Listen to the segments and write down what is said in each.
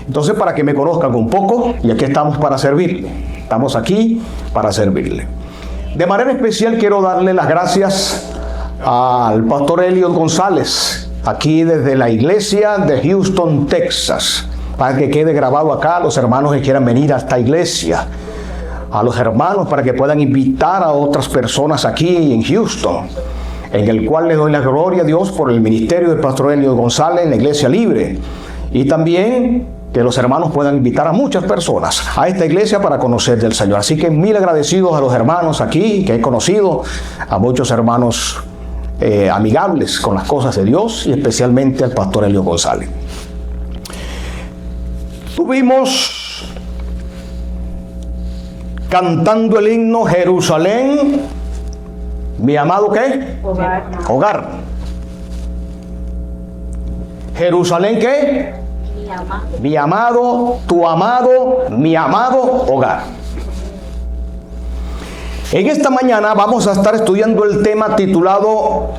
Entonces, para que me conozcan un poco, y aquí estamos para servirle. Estamos aquí para servirle. De manera especial quiero darle las gracias al pastor Elliot González, aquí desde la iglesia de Houston, Texas, para que quede grabado acá, los hermanos que quieran venir a esta iglesia, a los hermanos para que puedan invitar a otras personas aquí en Houston, en el cual les doy la gloria a Dios por el ministerio del pastor Elliot González en la Iglesia Libre, y también que los hermanos puedan invitar a muchas personas a esta iglesia para conocer del Señor. Así que mil agradecidos a los hermanos aquí, que he conocido a muchos hermanos amigables con las cosas de Dios, y especialmente al pastor Elliot González. Tuvimos cantando el himno Jerusalén, mi amado ¿qué? Hogar. Jerusalén ¿qué? Mi amado, tu amado, mi amado hogar. En esta mañana vamos a estar estudiando el tema titulado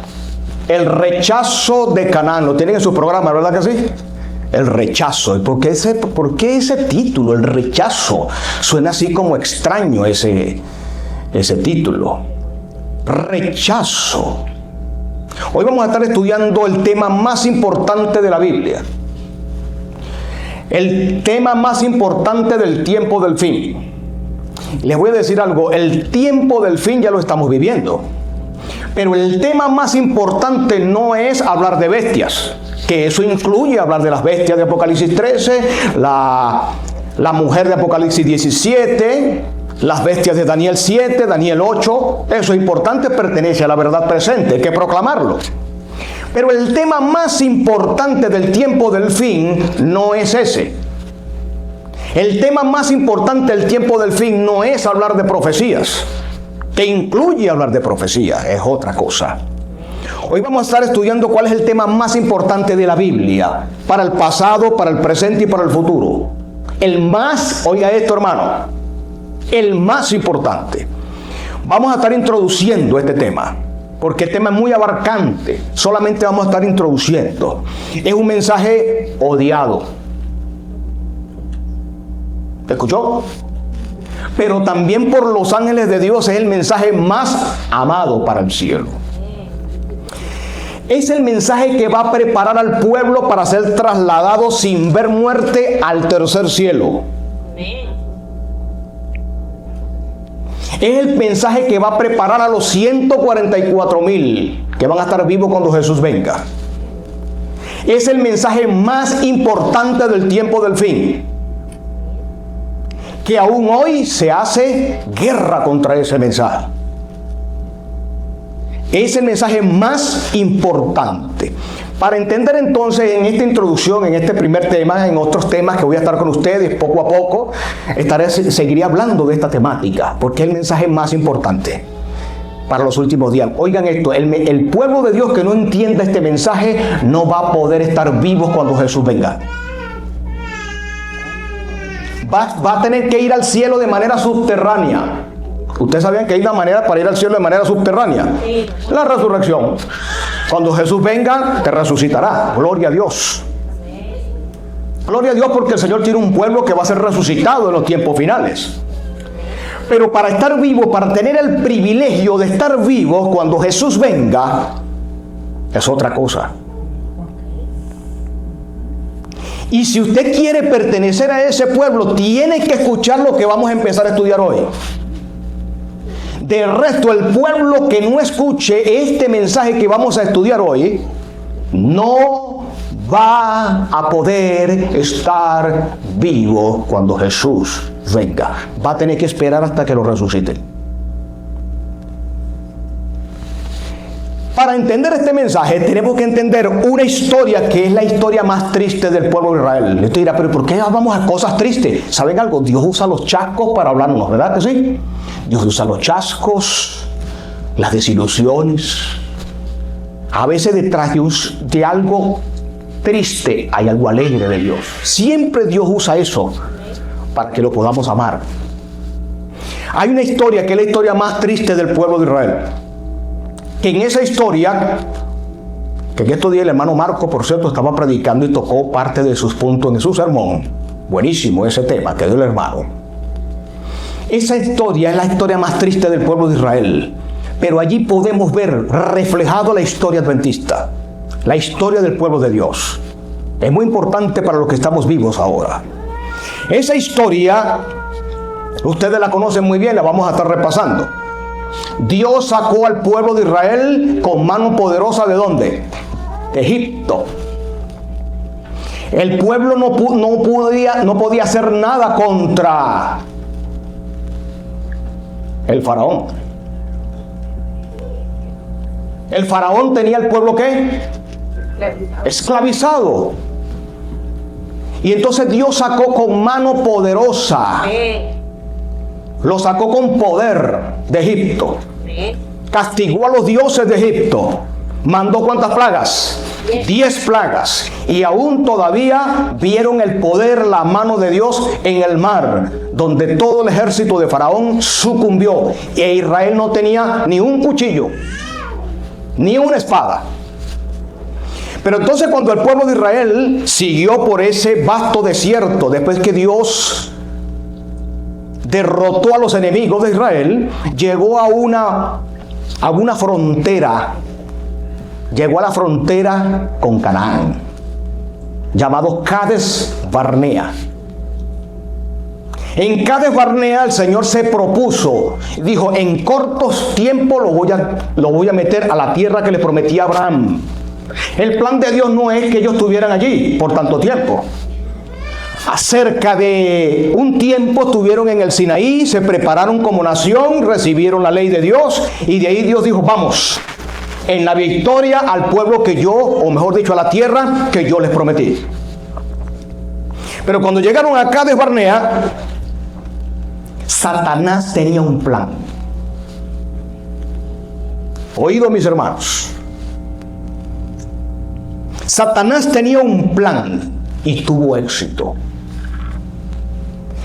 El rechazo de Canaán. Lo tienen en su programa, ¿verdad que sí? El rechazo. ¿Y por qué ese título, el rechazo? Suena así como extraño ese título. Rechazo. Hoy vamos a estar estudiando el tema más importante de la Biblia. El tema más importante del tiempo del fin. Les voy a decir algo, el tiempo del fin ya lo estamos viviendo. Pero el tema más importante no es hablar de bestias, que eso incluye hablar de las bestias de Apocalipsis 13, la mujer de Apocalipsis 17, las bestias de Daniel 7, Daniel 8. Eso es importante, pertenece a la verdad presente, hay que proclamarlo. Pero el tema más importante del tiempo del fin no es ese. El tema más importante del tiempo del fin no es hablar de profecías, que incluye hablar de profecías, es otra cosa. Hoy vamos a estar estudiando cuál es el tema más importante de la Biblia, para el pasado, para el presente y para el futuro. El más, oiga esto hermano, el más importante. Vamos a estar introduciendo este tema, porque el tema es muy abarcante. Solamente vamos a estar introduciendo. Es un mensaje odiado. ¿Te escuchó? Pero también por los ángeles de Dios es el mensaje más amado para el cielo. Es el mensaje que va a preparar al pueblo para ser trasladado sin ver muerte al tercer cielo. Es el mensaje que va a preparar a los 144,000 que van a estar vivos cuando Jesús venga. Es el mensaje más importante del tiempo del fin, que aún hoy se hace guerra contra ese mensaje. Es el mensaje más importante. Para entender entonces en esta introducción, en este primer tema, en otros temas que voy a estar con ustedes poco a poco, seguiré hablando de esta temática, porque es el mensaje más importante para los últimos días. Oigan esto, el pueblo de Dios que no entienda este mensaje no va a poder estar vivos cuando Jesús venga. Va a tener que ir al cielo de manera subterránea. ¿Ustedes sabían que hay una manera para ir al cielo de manera subterránea? Sí. La resurrección. Cuando Jesús venga, te resucitará. Gloria a Dios. Gloria a Dios, porque el Señor tiene un pueblo que va a ser resucitado en los tiempos finales. Pero para estar vivo, para tener el privilegio de estar vivo cuando Jesús venga, es otra cosa. Y si usted quiere pertenecer a ese pueblo, tiene que escuchar lo que vamos a empezar a estudiar hoy. De resto, el pueblo que no escuche este mensaje que vamos a estudiar hoy, no va a poder estar vivo cuando Jesús venga. Va a tener que esperar hasta que lo resuciten. Para entender este mensaje tenemos que entender una historia que es la historia más triste del pueblo de Israel. Usted dirá, pero ¿por qué hablamos de cosas tristes? ¿Saben algo? Dios usa los chascos para hablarnos, ¿verdad que sí? Dios usa los chascos, las desilusiones. A veces detrás de algo triste hay algo alegre de Dios. Siempre Dios usa eso para que lo podamos amar. Hay una historia que es la historia más triste del pueblo de Israel. Que en esa historia, que en estos días el hermano Marco, por cierto, estaba predicando y tocó parte de sus puntos en su sermón. Buenísimo ese tema que dio el hermano. Esa historia es la historia más triste del pueblo de Israel. Pero allí podemos ver reflejado la historia adventista, la historia del pueblo de Dios. Es muy importante para los que estamos vivos ahora. Esa historia, ustedes la conocen muy bien, la vamos a estar repasando. Dios sacó al pueblo de Israel con mano poderosa ¿de dónde? De Egipto. El pueblo no podía hacer nada contra el faraón. El faraón tenía al pueblo ¿qué? Esclavizado. Y entonces Dios sacó con mano poderosa. Lo sacó con poder de Egipto. Castigó a los dioses de Egipto. Mandó ¿cuántas plagas? 10 plagas. Y aún todavía vieron el poder, la mano de Dios en el mar, donde todo el ejército de Faraón sucumbió. E Israel no tenía ni un cuchillo, ni una espada. Pero entonces cuando el pueblo de Israel siguió por ese vasto desierto, después que Dios derrotó a los enemigos de Israel, llegó a una frontera. Llegó a la frontera con Canaán, llamado Cades Barnea. En Cades Barnea el Señor se propuso, dijo, en cortos tiempos lo voy a meter a la tierra que le prometí a Abraham. El plan de Dios no es que ellos estuvieran allí por tanto tiempo. Acerca de un tiempo estuvieron en el Sinaí, se prepararon como nación, recibieron la ley de Dios y de ahí Dios dijo, vamos en la victoria al pueblo que yo, o mejor dicho, a la tierra que yo les prometí. Pero cuando llegaron a Cades Barnea, Satanás tenía un plan. Oído, mis hermanos. Satanás tenía un plan y tuvo éxito.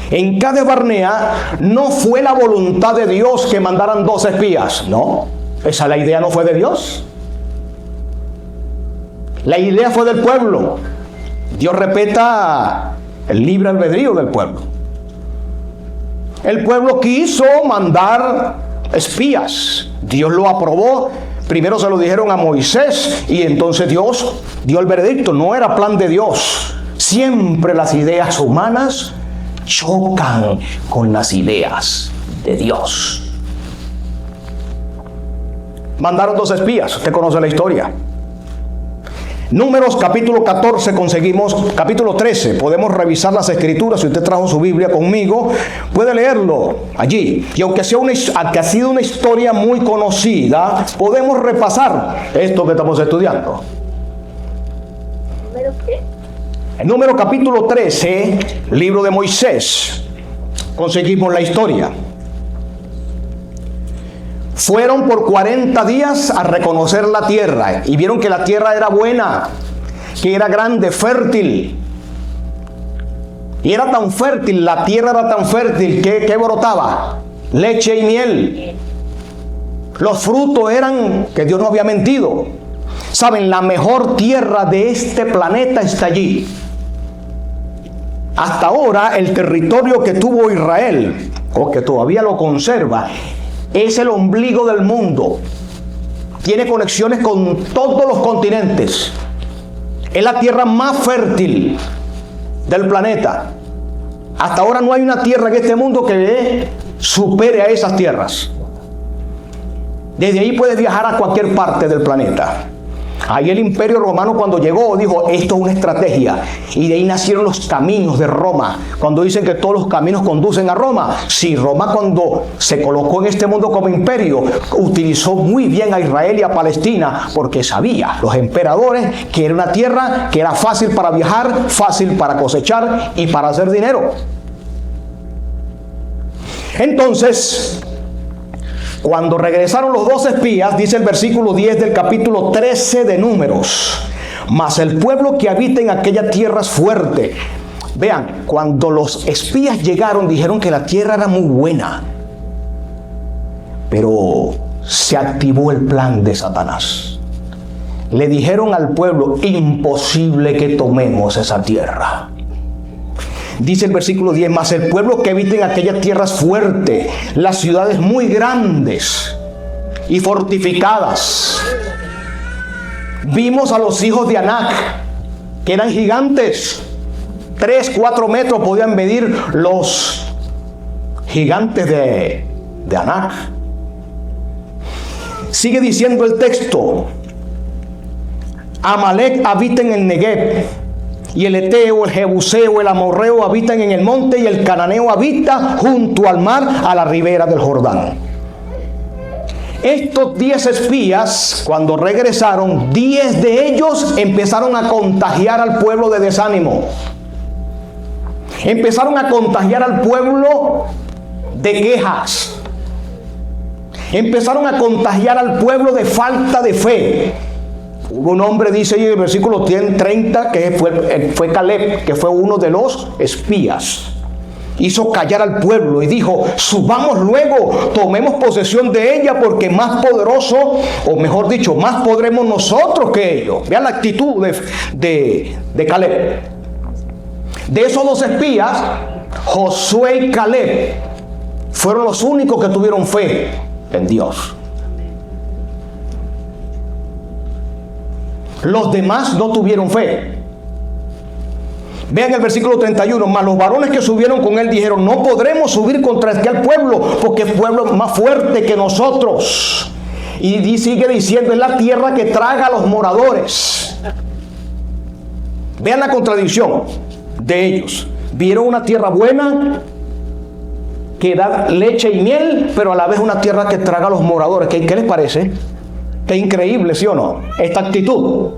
En Cades Barnea no fue la voluntad de Dios que mandaran 2 espías, no. Esa la idea no fue de Dios. La idea fue del pueblo. Dios respeta el libre albedrío del pueblo. El pueblo quiso mandar espías. Dios lo aprobó. Primero se lo dijeron a Moisés y entonces Dios dio el veredicto. No era plan de Dios. Siempre las ideas humanas chocan con las ideas de Dios. Mandaron 2 espías, usted conoce la historia. Números capítulo 14 conseguimos, capítulo 13, podemos revisar las escrituras. Si usted trajo su Biblia conmigo, puede leerlo allí. Y aunque ha sido una historia muy conocida, podemos repasar esto que estamos estudiando. ¿Número qué? En Número capítulo 13, libro de Moisés, conseguimos la historia. Fueron por 40 días a reconocer la tierra y vieron que la tierra era buena, que era grande, fértil. Y era tan fértil, la tierra era tan fértil que brotaba leche y miel. Los frutos eran que Dios no había mentido. Saben, la mejor tierra de este planeta está allí. Hasta ahora el territorio que tuvo Israel, o que todavía lo conserva, es el ombligo del mundo. Tiene conexiones con todos los continentes. Es la tierra más fértil del planeta. Hasta ahora no hay una tierra en este mundo que supere a esas tierras. Desde ahí puedes viajar a cualquier parte del planeta. Ahí el Imperio Romano cuando llegó dijo, esto es una estrategia. Y de ahí nacieron los caminos de Roma. Cuando dicen que todos los caminos conducen a Roma. Sí, Roma cuando se colocó en este mundo como imperio, utilizó muy bien a Israel y a Palestina, porque sabía, los emperadores, que era una tierra que era fácil para viajar, fácil para cosechar y para hacer dinero. Entonces, cuando regresaron los 2 espías, dice el versículo 10 del capítulo 13 de Números, mas el pueblo que habita en aquella tierra es fuerte. Vean, cuando los espías llegaron, dijeron que la tierra era muy buena, pero se activó el plan de Satanás. Le dijeron al pueblo, imposible que tomemos esa tierra. Dice el versículo 10, mas el pueblo que habita en aquellas tierras fuerte, las ciudades muy grandes y fortificadas. Vimos a los hijos de Anac, que eran gigantes. 3, 4 metros podían medir los gigantes de Anac. Sigue diciendo el texto, Amalek habita en el Negev, y el Eteo, el Jebuseo, el Amorreo habitan en el monte, y el Cananeo habita junto al mar, a la ribera del Jordán. Estos 10 espías, cuando regresaron, 10 de ellos empezaron a contagiar al pueblo de desánimo. Empezaron a contagiar al pueblo de quejas. Empezaron a contagiar al pueblo de falta de fe. Hubo un hombre, dice en el versículo 30, que fue Caleb, que fue uno de los espías. Hizo callar al pueblo y dijo, subamos luego, tomemos posesión de ella, porque más poderoso, o mejor dicho, más podremos nosotros que ellos. Vean la actitud de Caleb. De esos 2 espías, Josué y Caleb fueron los únicos que tuvieron fe en Dios. Los demás no tuvieron fe. Vean el versículo 31, mas los varones que subieron con él dijeron, no podremos subir contra aquel pueblo, porque el pueblo es más fuerte que nosotros. Y sigue diciendo, es la tierra que traga a los moradores. Vean la contradicción de ellos. Vieron una tierra buena, que da leche y miel, pero a la vez una tierra que traga a los moradores. ¿Qué les parece? Qué increíble, ¿sí o no? Esta actitud.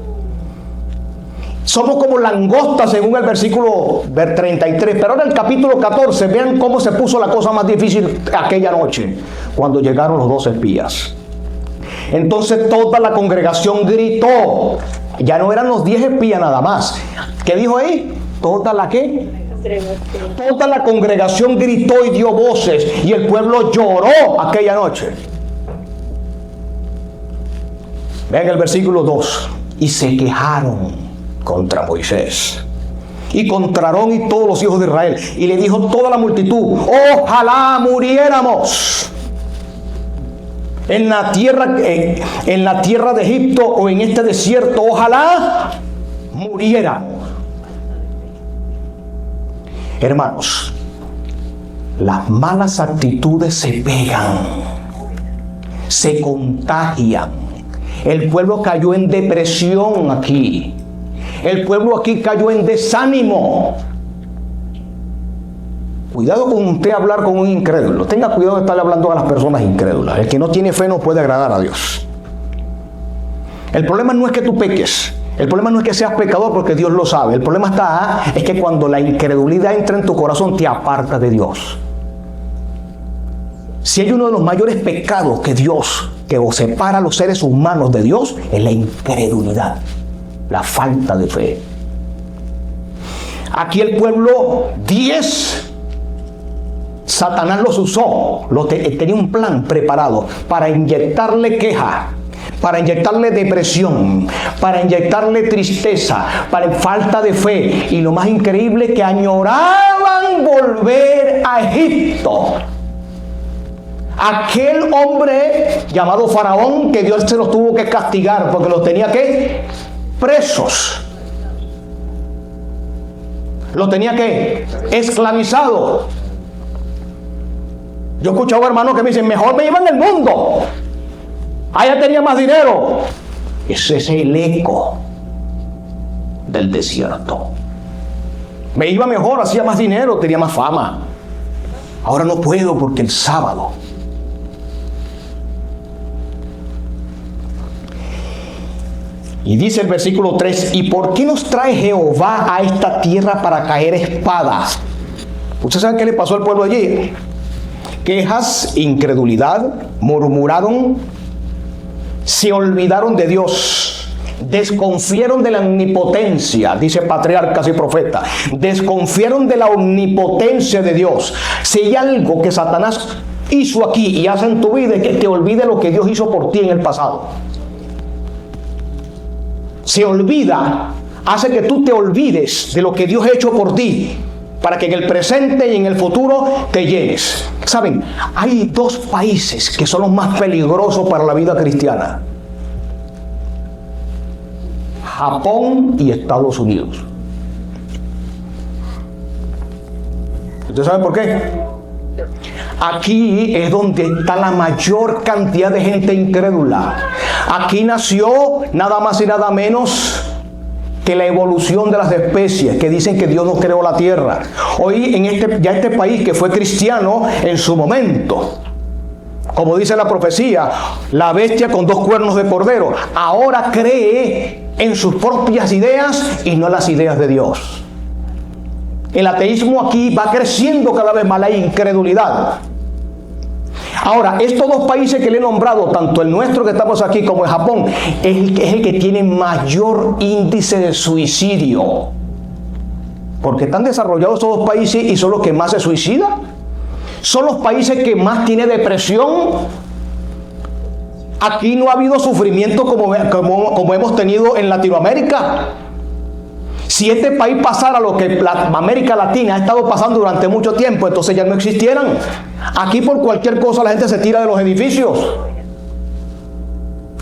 Somos como langostas según el versículo 33. Pero ahora el capítulo 14, vean cómo se puso la cosa más difícil aquella noche, cuando llegaron los 2 espías. Entonces toda la congregación gritó. Ya no eran los 10 espías nada más. ¿Qué dijo ahí? ¿Toda la qué? Toda la congregación gritó y dio voces, y el pueblo lloró aquella noche. Vean el versículo 2. Y se quejaron contra Moisés y contra Aarón y todos los hijos de Israel. Y le dijo toda la multitud, ojalá muriéramos en la tierra de Egipto o en este desierto. Ojalá muriéramos. Hermanos, las malas actitudes se pegan, se contagian. El pueblo cayó en depresión aquí. El pueblo aquí cayó en desánimo. Cuidado con usted hablar con un incrédulo. Tenga cuidado de estarle hablando a las personas incrédulas. El que no tiene fe no puede agradar a Dios. El problema no es que tú peques. El problema no es que seas pecador, porque Dios lo sabe. El problema es que cuando la incredulidad entra en tu corazón, te aparta de Dios. Si hay uno de los mayores pecados que os separa a los seres humanos de Dios, es la incredulidad, la falta de fe. Aquí el pueblo 10, Satanás los usó, tenía un plan preparado para inyectarle queja, para inyectarle depresión, para inyectarle tristeza, para falta de fe. Y lo más increíble, que añoraban volver a Egipto. Aquel hombre llamado Faraón, que Dios se los tuvo que castigar porque los tenía que presos. Los tenía que esclavizados. Yo he escuchado hermanos que me dicen, mejor me iban el mundo. Allá tenía más dinero. Ese es el eco del desierto. Me iba mejor, hacía más dinero, tenía más fama. Ahora no puedo porque el sábado. Y dice el versículo 3, ¿y por qué nos trae Jehová a esta tierra para caer espadas? ¿Ustedes saben qué le pasó al pueblo allí? Quejas, incredulidad, murmuraron, se olvidaron de Dios, desconfiaron de la omnipotencia, dice patriarcas y profetas, desconfiaron de la omnipotencia de Dios. Si hay algo que Satanás hizo aquí y hace en tu vida, es que te olvide lo que Dios hizo por ti en el pasado. Se olvida, hace que tú te olvides de lo que Dios ha hecho por ti para que en el presente y en el futuro te llenes. Saben, hay dos países que son los más peligrosos para la vida cristiana: Japón y Estados Unidos. ¿Usted sabe por qué? Aquí es donde está la mayor cantidad de gente incrédula. Aquí nació nada más y nada menos que la evolución de las especies, que dicen que Dios no creó la tierra. Hoy en este país, que fue cristiano en su momento, como dice la profecía, la bestia con 2 cuernos de cordero, ahora cree en sus propias ideas y no en las ideas de Dios. El ateísmo aquí va creciendo cada vez más, la incredulidad. Ahora, estos dos países que le he nombrado, tanto el nuestro que estamos aquí como el Japón, es el que tiene mayor índice de suicidio. Porque están desarrollados estos dos países y son los que más se suicidan. Son los países que más tienen depresión. Aquí no ha habido sufrimiento como hemos tenido en Latinoamérica. Si este país pasara lo que América Latina ha estado pasando durante mucho tiempo, entonces ya no existieran. Aquí por cualquier cosa la gente se tira de los edificios.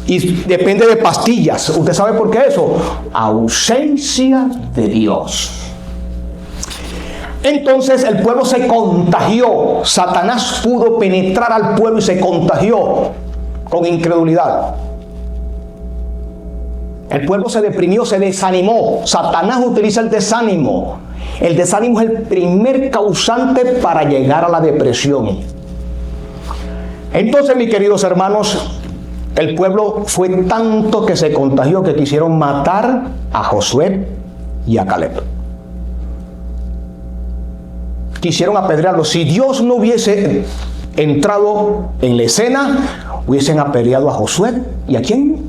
Y depende de pastillas. ¿Usted sabe por qué eso? Ausencia de Dios. Entonces el pueblo se contagió. Satanás pudo penetrar al pueblo y se contagió con incredulidad. El pueblo se deprimió, se desanimó. Satanás utiliza el desánimo. El desánimo es el primer causante para llegar a la depresión. Entonces, mis queridos hermanos, el pueblo fue tanto que se contagió que quisieron matar a Josué y a Caleb. Quisieron apedrearlos. Si Dios no hubiese entrado en la escena, hubiesen apedreado a Josué. ¿Y a quién?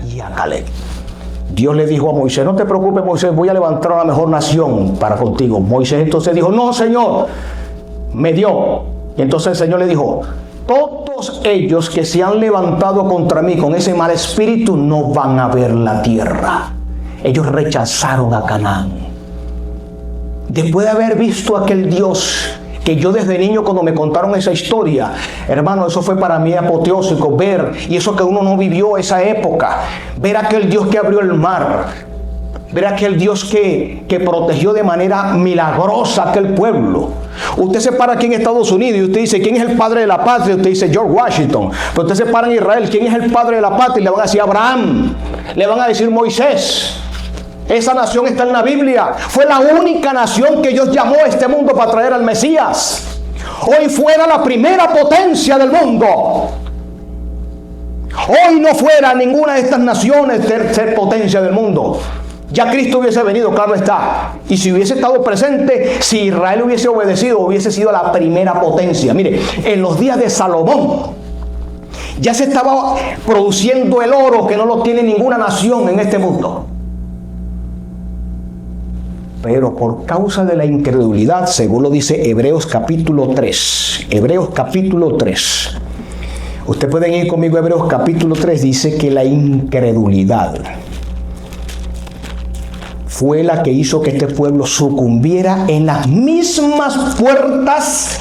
Y a Caleb. Dios le dijo a Moisés: no te preocupes, Moisés, voy a levantar una mejor nación para contigo. Moisés entonces dijo: no, Señor, me dio. Y entonces el Señor le dijo: todos ellos que se han levantado contra mí con ese mal espíritu no van a ver la tierra. Ellos rechazaron a Canaán. Después de haber visto a aquel Dios que yo desde niño, cuando me contaron esa historia, hermano, eso fue para mí apoteósico, ver, y eso que uno no vivió esa época, ver aquel Dios que abrió el mar, ver aquel Dios que protegió de manera milagrosa a aquel pueblo. Usted se para aquí en Estados Unidos y usted dice: ¿quién es el padre de la patria? Usted dice: George Washington. Pero usted se para en Israel: ¿quién es el padre de la patria? Y le van a decir: Abraham. Le van a decir: Moisés. Esa nación está en la Biblia. Fue la única nación que Dios llamó a este mundo para traer al Mesías. Hoy fuera la primera potencia del mundo. Hoy no fuera ninguna de estas naciones ser potencia del mundo. Ya Cristo hubiese venido, claro está. Y si hubiese estado presente, si Israel hubiese obedecido, hubiese sido la primera potencia. Mire, en los días de Salomón ya se estaba produciendo el oro que no lo tiene ninguna nación en este mundo. Pero por causa de la incredulidad, según lo dice Hebreos capítulo 3. Hebreos capítulo 3. Ustedes pueden ir conmigo a Hebreos capítulo 3. Dice que la incredulidad fue la que hizo que este pueblo sucumbiera en las mismas puertas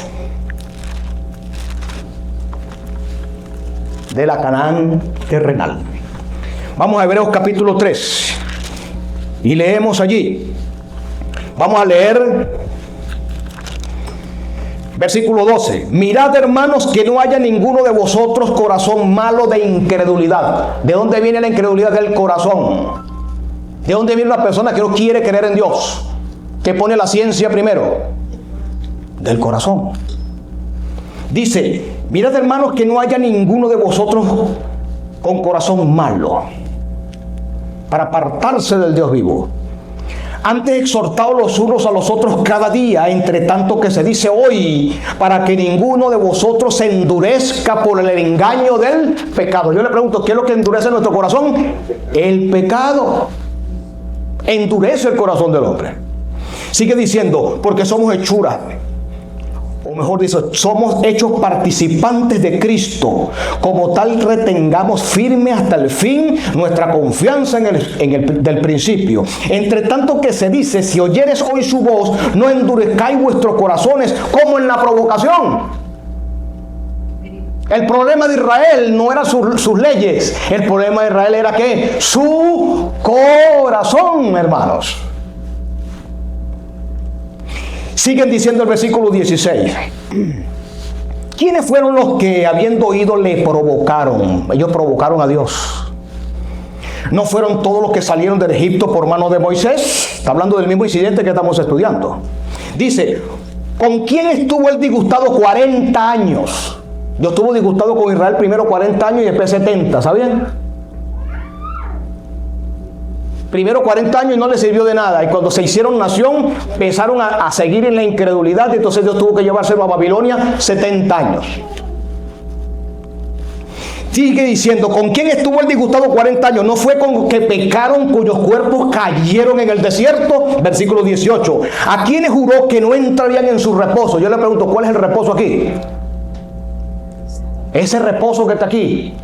de la Canaán terrenal. Vamos a Hebreos capítulo 3 y leemos allí. Vamos a leer versículo 12. Mirad, hermanos, que no haya ninguno de vosotros corazón malo de incredulidad. ¿De dónde viene la incredulidad? Del corazón. ¿De dónde viene una persona que no quiere creer en Dios? Que pone la ciencia primero. Del corazón. Dice: mirad, hermanos, que no haya ninguno de vosotros con corazón malo, para apartarse del Dios vivo. Antes exhortaos los unos a los otros cada día, entre tanto que se dice hoy, para que ninguno de vosotros se endurezca por el engaño del pecado. Yo le pregunto: ¿qué es lo que endurece nuestro corazón? El pecado. Endurece el corazón del hombre. Sigue diciendo: porque somos hechura o mejor dicho, somos hechos participantes de Cristo. Como tal, retengamos firme hasta el fin nuestra confianza del principio. Entre tanto que se dice, si oyeres hoy su voz, no endurezcáis vuestros corazones como en la provocación. El problema de Israel no era sus leyes. El problema de Israel era ¿qué? Su corazón, hermanos. Siguen diciendo el versículo 16. ¿Quiénes fueron los que habiendo oído le provocaron? Ellos provocaron a Dios. ¿No fueron todos los que salieron de Egipto por mano de Moisés? Está hablando del mismo incidente que estamos estudiando. Dice, ¿con quién estuvo él disgustado 40 años? Yo estuve disgustado con Israel primero 40 años y después 70, ¿sabían? Primero 40 años y no le sirvió de nada. Y cuando se hicieron nación, empezaron a seguir en la incredulidad. Y entonces Dios tuvo que llevárselo a Babilonia 70 años. Sigue diciendo, ¿con quién estuvo el disgustado 40 años? ¿No fue con los que pecaron cuyos cuerpos cayeron en el desierto? Versículo 18. ¿A quiénes juró que no entrarían en su reposo? Yo le pregunto, ¿cuál es el reposo aquí? Ese reposo que está aquí.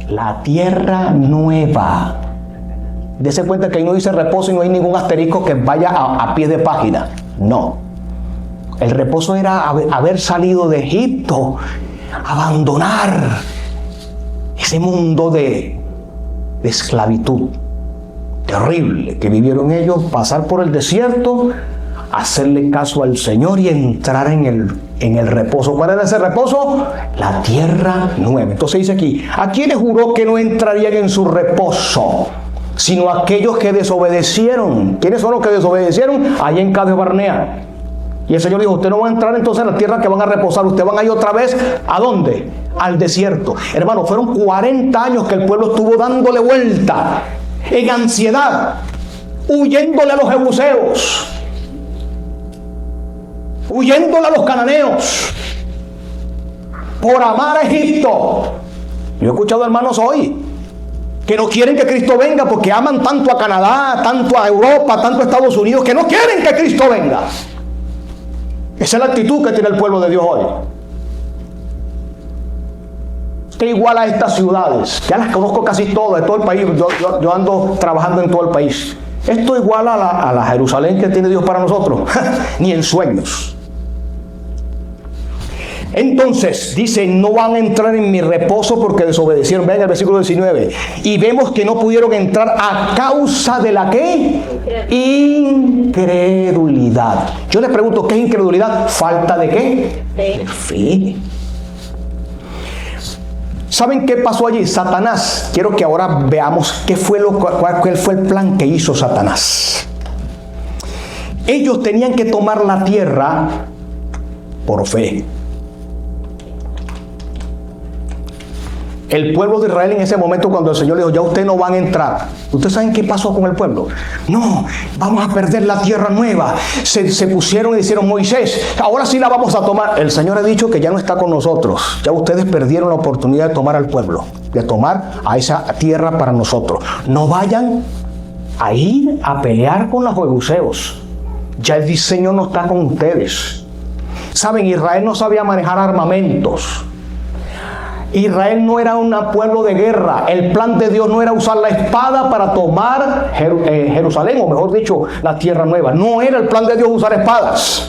La tierra nueva. Dese cuenta que ahí no dice reposo y no hay ningún asterisco que vaya a pie de página. No. El reposo era haber salido de Egipto, abandonar ese mundo de esclavitud terrible que vivieron ellos, pasar por el desierto, hacerle caso al Señor y entrar en el reposo. ¿Cuál era ese reposo? La tierra nueva. Entonces dice aquí, ¿a quiénes juró que no entrarían en su reposo? Sino aquellos que desobedecieron. ¿Quiénes son los que desobedecieron? Allá en Cades Barnea. Y el Señor dijo, usted no va a entrar entonces en la tierra que van a reposar, usted van a ir otra vez, ¿a dónde? Al desierto. Hermano, fueron 40 años que el pueblo estuvo dándole vuelta, en ansiedad, huyéndole a los jebuseos, huyéndole a los cananeos, por amar a Egipto. Yo he escuchado hermanos hoy que no quieren que Cristo venga porque aman tanto a Canadá, tanto a Europa, tanto a Estados Unidos, que no quieren que Cristo venga. Esa es la actitud que tiene el pueblo de Dios hoy. Que igual a estas ciudades, ya las conozco casi todas, de todo el país, yo ando trabajando en todo el país. Esto igual a la Jerusalén que tiene Dios para nosotros, ni en sueños. Entonces, dice, no van a entrar en mi reposo porque desobedecieron. Vean el versículo 19. Y vemos que no pudieron entrar a causa de la ¿qué? Incredulidad. Yo les pregunto, ¿qué es incredulidad? ¿Falta de qué? De fe. ¿Saben qué pasó allí? Satanás. Quiero que ahora veamos cuál fue el plan que hizo Satanás. Ellos tenían que tomar la tierra por fe. El pueblo de Israel en ese momento, cuando el Señor le dijo, ya ustedes no van a entrar. ¿Ustedes saben qué pasó con el pueblo? No, vamos a perder la tierra nueva. Se pusieron y dijeron, Moisés, ahora sí la vamos a tomar. El Señor ha dicho que ya no está con nosotros. Ya ustedes perdieron la oportunidad de tomar al pueblo, de tomar a esa tierra para nosotros. No vayan a ir a pelear con los jebuseos. Ya el diseño no está con ustedes. Saben, Israel no sabía manejar armamentos. Israel no era un pueblo de guerra. El plan de Dios no era usar la espada para tomar Jerusalén, o mejor dicho, la tierra nueva. No era el plan de Dios usar espadas.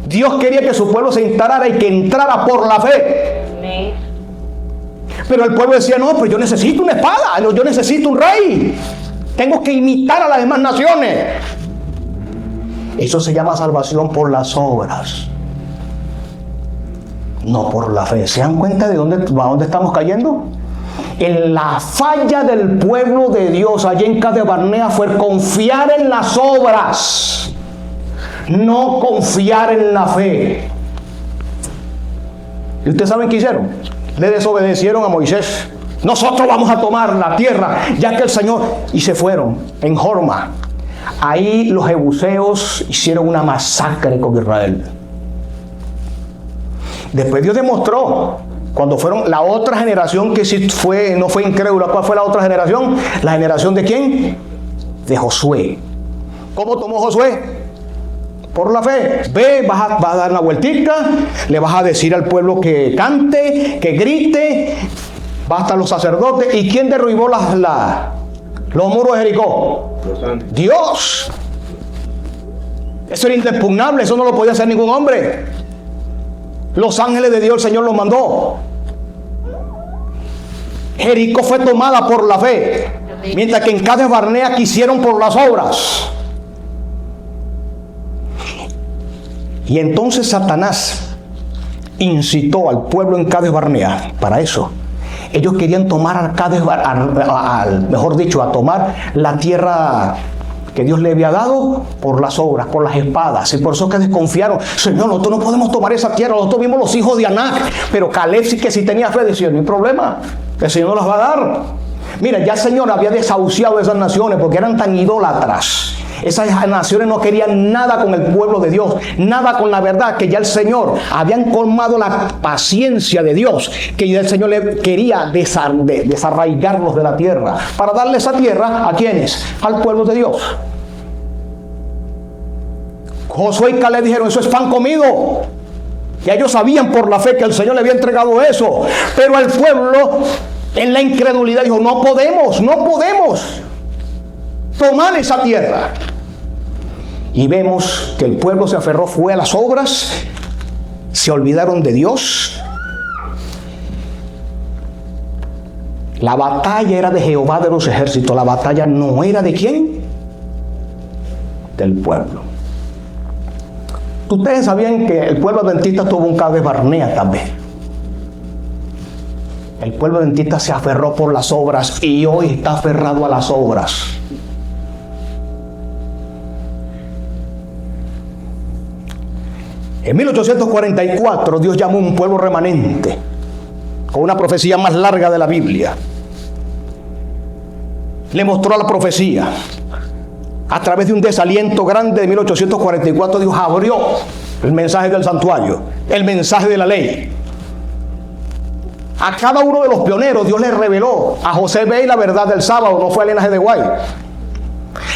Dios quería que su pueblo se instalara y que entrara por la fe. Pero el pueblo decía, no, pues yo necesito una espada, yo necesito un rey. Tengo que imitar a las demás naciones. Eso se llama salvación por las obras, no por la fe. ¿Se dan cuenta de dónde estamos cayendo? En la falla del pueblo de Dios allá en Cades Barnea fue confiar en las obras, no confiar en la fe. ¿Y ustedes saben qué hicieron? Le desobedecieron a Moisés. Nosotros vamos a tomar la tierra, ya que el Señor... Y se fueron en Jorma. Ahí los jebuseos hicieron una masacre con Israel. Después Dios demostró, cuando fueron la otra generación que sí no fue incrédula. ¿Cuál fue la otra generación? ¿La generación de quién? De Josué. ¿Cómo tomó Josué? por la fe. Ve, vas a dar una vueltita, le vas a decir al pueblo que cante, que grite, va hasta los sacerdotes. ¿Y quién derribó los muros de Jericó? Dios. Eso era inexpugnable, eso no lo podía hacer ningún hombre. Los ángeles de Dios, el Señor los mandó. Jericó fue tomada por la fe, mientras que en Cades Barnea quisieron por las obras. Y entonces Satanás incitó al pueblo en Cades Barnea para eso. Ellos querían tomar a tomar la tierra que Dios le había dado por las obras, por las espadas. Y por eso que desconfiaron. Señor, nosotros no podemos tomar esa tierra. Nosotros vimos los hijos de Anac. Pero Caleb sí que si tenía fe, decía, no hay problema, el Señor nos las va a dar. Mira, ya el Señor había desahuciado esas naciones porque eran tan idólatras. Esas naciones no querían nada con el pueblo de Dios, nada con la verdad, que ya el Señor habían colmado la paciencia de Dios, que ya el Señor le quería desarraigarlos de la tierra, para darle esa tierra, ¿a quiénes? Al pueblo de Dios. Josué y Caleb dijeron, eso es pan comido. Y ellos sabían por la fe que el Señor le había entregado eso, pero el pueblo en la incredulidad dijo, no podemos tomar esa tierra. Y vemos que el pueblo se aferró, fue a las obras, se olvidaron de Dios. La batalla era de Jehová de los ejércitos. La batalla no era de ¿quién? Del pueblo. Ustedes sabían que el pueblo adventista tuvo un Cades Barnea también. El pueblo adventista se aferró por las obras y hoy está aferrado a las obras. En 1844 Dios llamó a un pueblo remanente con una profecía más larga de la Biblia. Le mostró la profecía. A través de un desaliento grande de 1844 Dios abrió el mensaje del santuario, el mensaje de la ley. A cada uno de los pioneros Dios le reveló. A José Bey la verdad del sábado, no fue a Elena G. de Guay.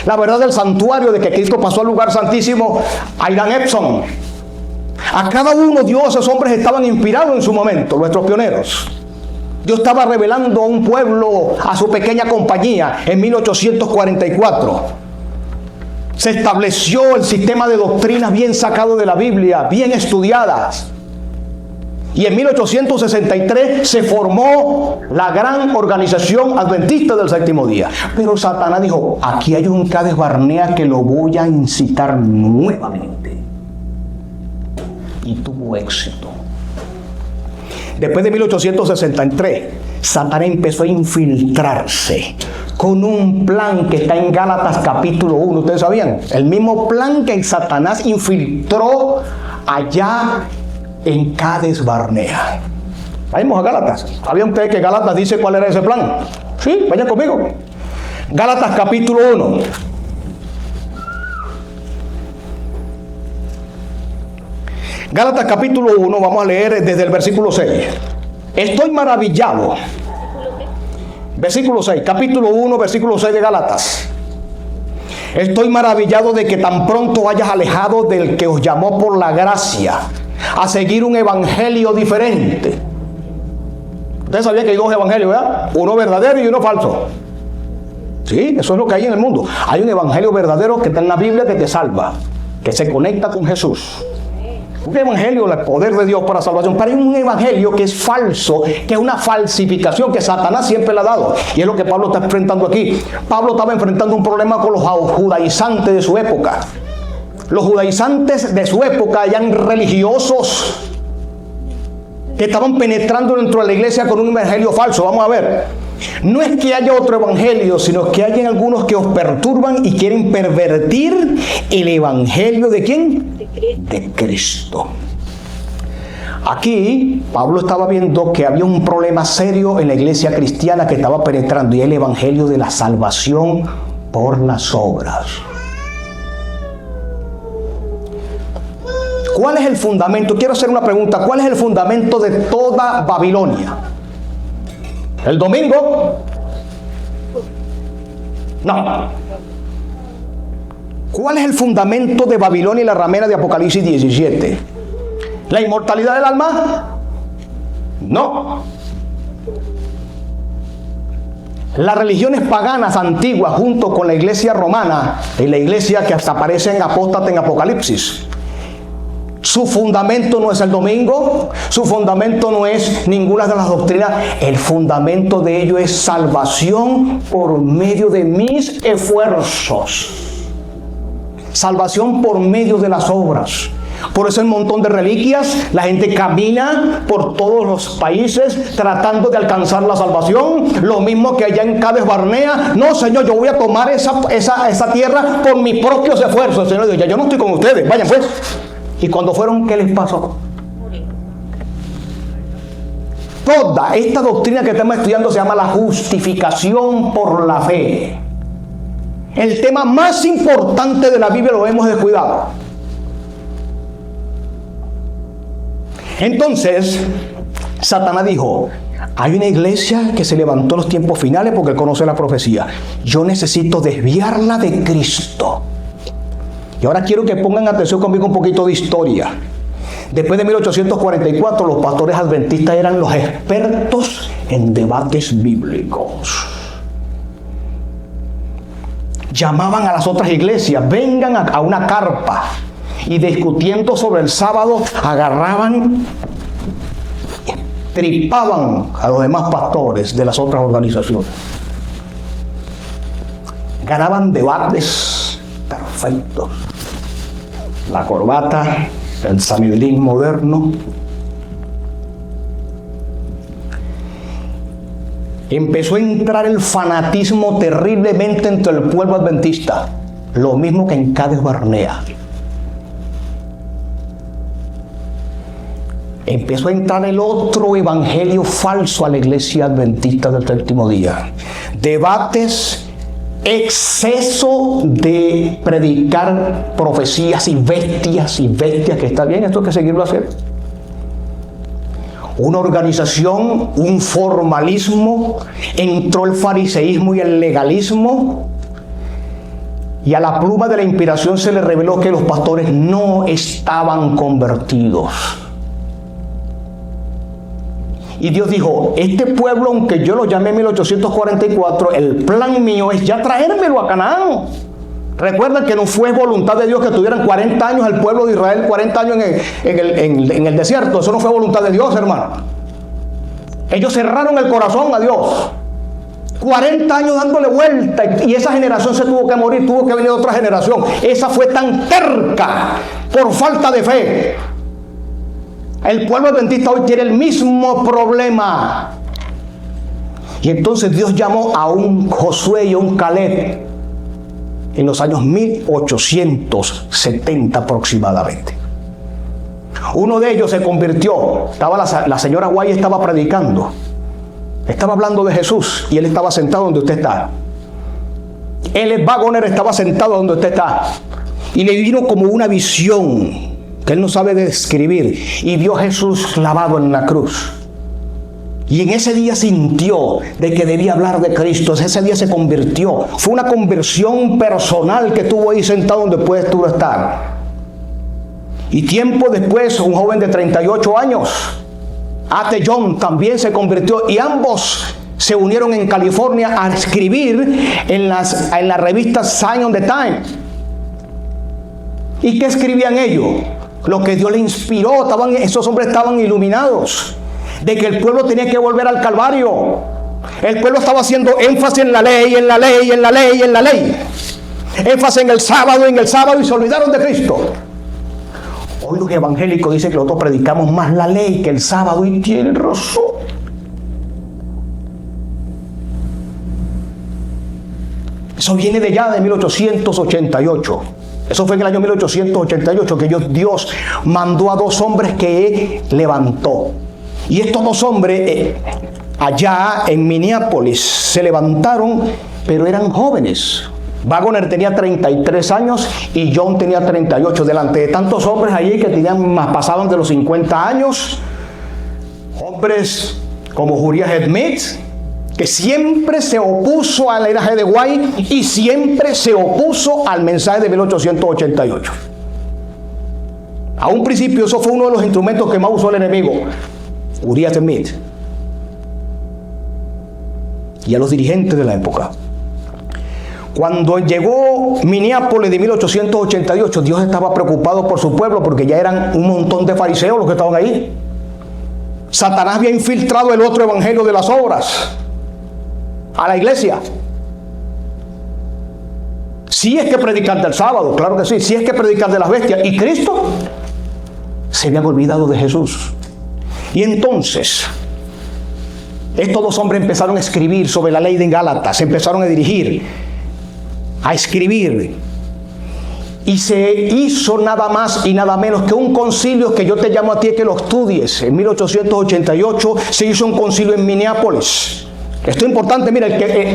La verdad del santuario, de que Cristo pasó al lugar santísimo, a Irán Epson. A cada uno Dios, esos hombres estaban inspirados en su momento, nuestros pioneros. Dios estaba revelando a un pueblo, a su pequeña compañía, en 1844. Se estableció el sistema de doctrinas bien sacado de la Biblia, bien estudiadas. Y en 1863 se formó la gran organización adventista del séptimo día. Pero Satanás dijo, aquí hay un Cades Barnea que lo voy a incitar nuevamente. Y tuvo éxito. Después de 1863, Satanás empezó a infiltrarse con un plan que está en Gálatas capítulo 1. ¿Ustedes sabían? El mismo plan que Satanás infiltró allá en Cades Barnea. Vayamos a Gálatas. ¿Sabían ustedes que Gálatas dice cuál era ese plan? Sí, vayan conmigo. Gálatas capítulo 1. Gálatas capítulo 1, vamos a leer desde el versículo 6. Estoy maravillado. Versículo 6, capítulo 1, versículo 6 de Gálatas. Estoy maravillado de que tan pronto hayas alejado del que os llamó por la gracia a seguir un evangelio diferente. Ustedes sabían que hay dos evangelios, ¿verdad? Uno verdadero y uno falso. Sí, eso es lo que hay en el mundo. Hay un evangelio verdadero que está en la Biblia, que te salva, que se conecta con Jesús. Un evangelio, el poder de Dios para salvación. Pero hay un evangelio que es falso, que es una falsificación que Satanás siempre le ha dado. Y es lo que Pablo está enfrentando aquí. Pablo estaba enfrentando un problema con los judaizantes de su época. Los judaizantes de su época, eran religiosos que estaban penetrando dentro de la iglesia con un evangelio falso. Vamos a ver. No es que haya otro evangelio, sino que hay algunos que os perturban y quieren pervertir el evangelio ¿de quién? De Cristo. Aquí Pablo estaba viendo que había un problema serio en la iglesia cristiana que estaba penetrando, y el evangelio de la salvación por las obras. ¿Cuál es el fundamento? Quiero hacer una pregunta. ¿Cuál es el fundamento de toda Babilonia? ¿El domingo? No. ¿Cuál es el fundamento de Babilonia y la ramera de Apocalipsis 17? ¿La inmortalidad del alma? No. Las religiones paganas antiguas junto con la iglesia romana y la iglesia que hasta aparece en apóstata en Apocalipsis, su fundamento no es el domingo, su fundamento no es ninguna de las doctrinas, el fundamento de ello es salvación por medio de mis esfuerzos. Salvación por medio de las obras. Por eso hay un montón de reliquias. La gente camina por todos los países tratando de alcanzar la salvación. Lo mismo que allá en Cades Barnea. No, Señor, yo voy a tomar esa tierra por mis propios esfuerzos. El Señor dijo, ya yo no estoy con ustedes, vayan pues. Y cuando fueron, ¿qué les pasó? Toda esta doctrina que estamos estudiando se llama la justificación por la fe. El tema más importante de la Biblia lo hemos descuidado. Entonces, Satanás dijo, hay una iglesia que se levantó en los tiempos finales porque él conoce la profecía. Yo necesito desviarla de Cristo. Y ahora quiero que pongan atención conmigo un poquito de historia. Después de 1844, los pastores adventistas eran los expertos en debates bíblicos. Llamaban a las otras iglesias, vengan a una carpa, y discutiendo sobre el sábado, agarraban, tripaban a los demás pastores de las otras organizaciones. Ganaban debates perfectos. La corbata, el Sanedrín moderno. Empezó a entrar el fanatismo terriblemente entre el pueblo adventista, lo mismo que en Cades Barnea. Empezó a entrar el otro evangelio falso a la iglesia adventista del séptimo día. Debates, exceso de predicar profecías y bestias que está bien, esto hay que seguirlo haciendo. Una organización, un formalismo, entró el fariseísmo y el legalismo, y a la pluma de la inspiración se le reveló que los pastores no estaban convertidos. Y Dios dijo, este pueblo, aunque yo lo llamé en 1844, el plan mío es ya traérmelo a Canaán. Recuerden que no fue voluntad de Dios que tuvieran 40 años el pueblo de Israel, 40 años en el desierto. Eso no fue voluntad de Dios, hermano. Ellos cerraron el corazón a Dios. 40 años dándole vuelta, y esa generación se tuvo que morir, tuvo que venir otra generación. Esa fue tan terca por falta de fe. El pueblo adventista hoy tiene el mismo problema. Y entonces Dios llamó a un Josué y a un Caleb en los años 1870 aproximadamente. Uno de ellos se convirtió. La señora Guay estaba predicando, estaba hablando de Jesús, y él estaba sentado donde usted está. Él, Waggoner, estaba sentado donde usted está, y le vino como una visión que él no sabe describir, y vio a Jesús clavado en la cruz. Y en ese día sintió de que debía hablar de Cristo. Ese día se convirtió. Fue una conversión personal que tuvo ahí sentado donde puedes tú estar. Y tiempo después, un joven de 38 años, A.T. John, también se convirtió. Y ambos se unieron en California a escribir en la revista Sign of the Times. ¿Y qué escribían ellos? Lo que Dios le inspiró. Esos hombres estaban iluminados de que el pueblo tenía que volver al Calvario. El pueblo estaba haciendo énfasis en la ley, en la ley, en la ley, en la ley. Énfasis en el sábado, y se olvidaron de Cristo. Hoy los evangélicos dicen que nosotros predicamos más la ley que el sábado, y tienen razón. Eso viene de ya de 1888. Eso fue en el año 1888 que Dios mandó a dos hombres que levantó. Y estos dos hombres allá en Minneapolis se levantaron, pero eran jóvenes. Waggoner tenía 33 años y John tenía 38. Delante de tantos hombres allí que pasaban de los 50 años, hombres como Uriah Smith, que siempre se opuso al linaje de White y siempre se opuso al mensaje de 1888. A un principio eso fue uno de los instrumentos que más usó el enemigo, Uriah Smith, y a los dirigentes de la época. Cuando llegó Minneapolis de 1888, Dios estaba preocupado por su pueblo porque ya eran un montón de fariseos los que estaban ahí. Satanás había infiltrado el otro evangelio de las obras a la iglesia. Sí es que predicar del sábado, claro que sí. Sí es que predicar de las bestias. Y Cristo se habían olvidado de Jesús. Y entonces estos dos hombres empezaron a escribir sobre la ley de Gálatas, empezaron a dirigir, a escribir, y se hizo nada más y nada menos que un concilio que yo te llamo a ti que lo estudies. En 1888 se hizo un concilio en Minneapolis. Esto es importante, mira,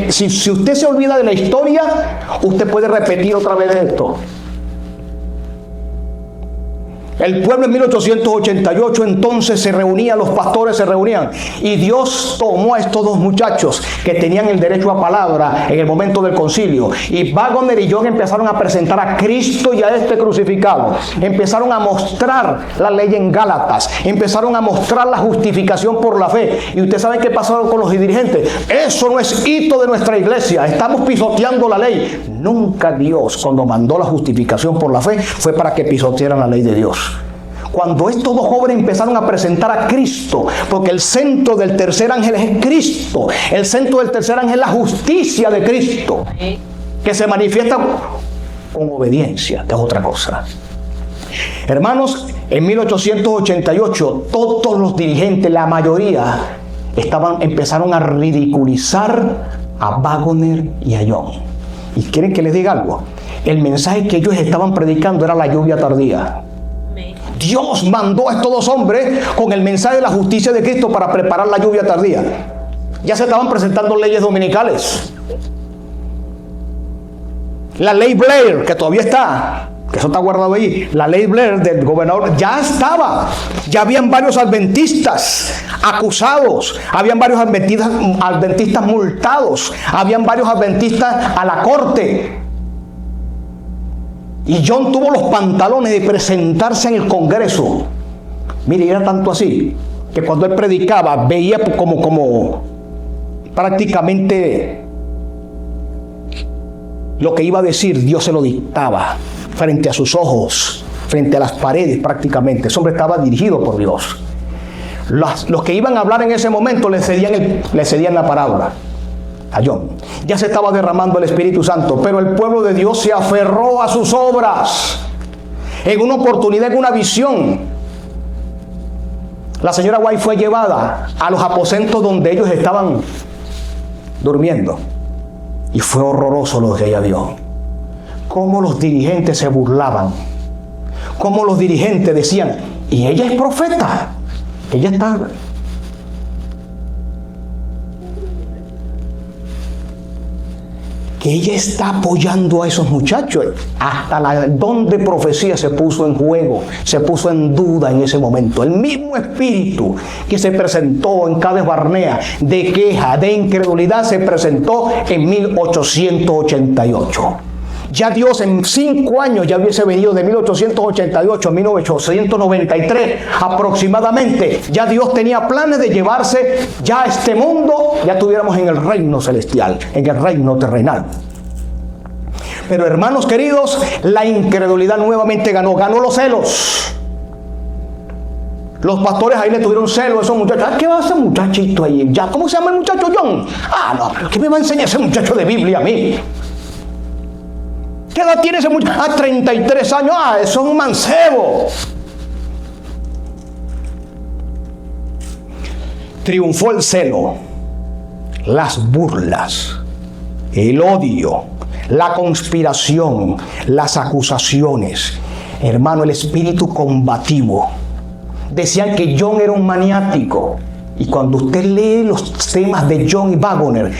si usted se olvida de la historia, usted puede repetir otra vez esto. El pueblo en 1888 entonces se reunía, los pastores se reunían, y Dios tomó a estos dos muchachos que tenían el derecho a palabra en el momento del concilio, y Waggoner y Young empezaron a presentar a Cristo y a este crucificado. Empezaron a mostrar la ley en Gálatas, empezaron a mostrar la justificación por la fe. Y usted sabe qué pasó con los dirigentes. Eso no es hito de nuestra iglesia, estamos pisoteando la ley. Nunca Dios, cuando mandó la justificación por la fe, fue para que pisotearan la ley de Dios. Cuando estos dos jóvenes empezaron a presentar a Cristo, porque el centro del tercer ángel es Cristo, el centro del tercer ángel es la justicia de Cristo, que se manifiesta con obediencia, que es otra cosa. Hermanos, en 1888 todos los dirigentes, la mayoría, empezaron a ridiculizar a Waggoner y a Young. ¿Y quieren que les diga algo? El mensaje que ellos estaban predicando era la lluvia tardía. Dios mandó a estos dos hombres con el mensaje de la justicia de Cristo para preparar la lluvia tardía. Ya se estaban presentando leyes dominicales. La ley Blair, que todavía está, que eso está guardado ahí, la ley Blair del gobernador, ya estaba. Ya habían varios adventistas acusados, habían varios adventistas multados, habían varios adventistas a la corte. Y John tuvo los pantalones de presentarse en el Congreso. Mire, era tanto así que cuando él predicaba veía como prácticamente lo que iba a decir Dios se lo dictaba frente a sus ojos, frente a las paredes prácticamente. Ese hombre estaba dirigido por Dios. Los que iban a hablar en ese momento le cedían la palabra a John. Ya se estaba derramando el Espíritu Santo, pero el pueblo de Dios se aferró a sus obras. En una oportunidad, en una visión, la señora White fue llevada a los aposentos donde ellos estaban durmiendo, y fue horroroso lo que ella vio. Cómo los dirigentes se burlaban, cómo los dirigentes decían: y ella es profeta, ella está... que ella está apoyando a esos muchachos. Hasta la don de profecía se puso en juego, se puso en duda en ese momento. El mismo espíritu que se presentó en Cades Barnea de queja, de incredulidad, se presentó en 1888. Ya Dios en 5 años ya hubiese venido, de 1888 a 1893 aproximadamente. Ya Dios tenía planes de llevarse ya este mundo, ya estuviéramos en el reino celestial, en el reino terrenal. Pero hermanos queridos, la incredulidad nuevamente ganó los celos. Los pastores ahí le tuvieron celo a esos muchachos. ¿Qué va a hacer muchachito ahí? Ya, ¿cómo se llama el muchacho John? No, pero ¿qué me va a enseñar ese muchacho de Biblia a mí? ¿Qué edad tiene ese muchacho? 33 años. Eso es un mancebo. Triunfó el celo, las burlas, el odio, la conspiración, las acusaciones. Hermano, el espíritu combativo. Decían que John era un maniático. Y cuando usted lee los temas de John y Waggoner,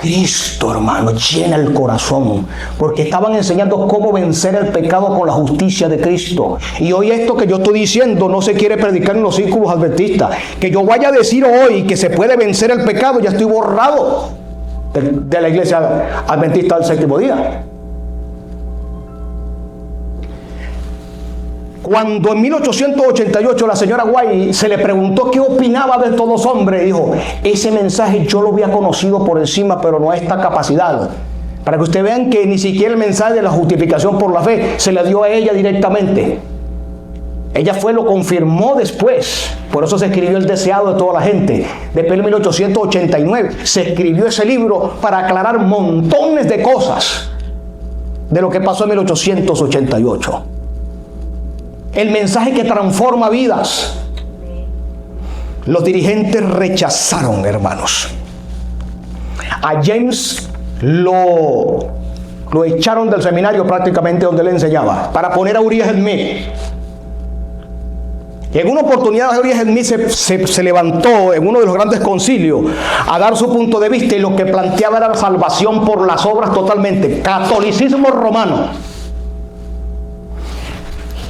Cristo, hermano, llena el corazón, porque estaban enseñando cómo vencer el pecado con la justicia de Cristo. Y hoy esto que yo estoy diciendo no se quiere predicar en los círculos adventistas. Que yo vaya a decir hoy que se puede vencer el pecado, ya estoy borrado de la iglesia adventista del séptimo día. Cuando en 1888 la señora White se le preguntó qué opinaba de estos dos hombres, dijo: ese mensaje yo lo había conocido por encima, pero no a esta capacidad. Para que ustedes vean que ni siquiera el mensaje de la justificación por la fe se le dio a ella directamente. Ella lo confirmó después. Por eso se escribió El deseado de toda la gente. Después de 1889 se escribió ese libro para aclarar montones de cosas de lo que pasó en 1888. El mensaje que transforma vidas. Los dirigentes rechazaron, hermanos. A James lo echaron del seminario prácticamente donde él enseñaba, para poner a Uriah Smith. Y en una oportunidad Uriah Smith se levantó en uno de los grandes concilios a dar su punto de vista, y lo que planteaba era la salvación por las obras totalmente. Catolicismo romano.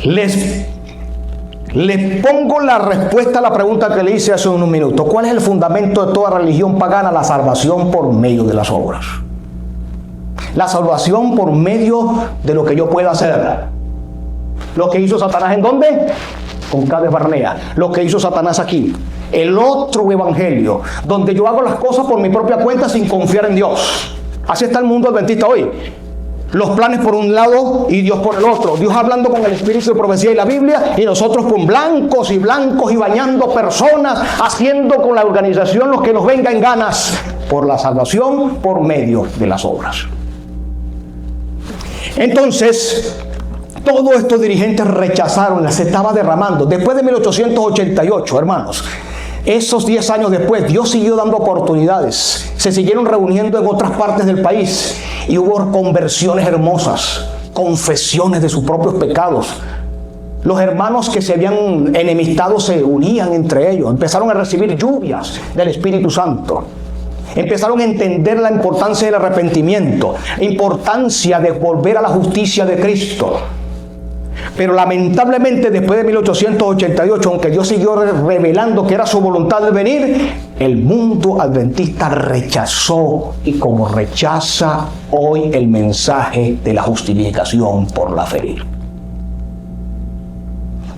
Les pongo la respuesta a la pregunta que le hice hace unos minutos. ¿Cuál es el fundamento de toda religión pagana? La salvación por medio de las obras. La salvación por medio de lo que yo pueda hacer. Lo que hizo Satanás, ¿en dónde? Con Cades Barnea. Lo que hizo Satanás aquí. El otro evangelio, donde yo hago las cosas por mi propia cuenta sin confiar en Dios. Así está el mundo adventista hoy. Los planes por un lado y Dios por el otro. Dios hablando con el espíritu de profecía y la Biblia, y nosotros con blancos y bañando personas, haciendo con la organización lo que nos venga en ganas, por la salvación por medio de las obras. Entonces, todos estos dirigentes rechazaron, se estaba derramando. Después de 1888, hermanos, esos 10 años después, Dios siguió dando oportunidades. Se siguieron reuniendo en otras partes del país y hubo conversiones hermosas, confesiones de sus propios pecados. Los hermanos que se habían enemistado se unían entre ellos, empezaron a recibir lluvias del Espíritu Santo. Empezaron a entender la importancia del arrepentimiento, la importancia de volver a la justicia de Cristo. Pero lamentablemente después de 1888, aunque Dios siguió revelando que era su voluntad de venir, el mundo adventista rechazó, y como rechaza hoy el mensaje de la justificación por la fe.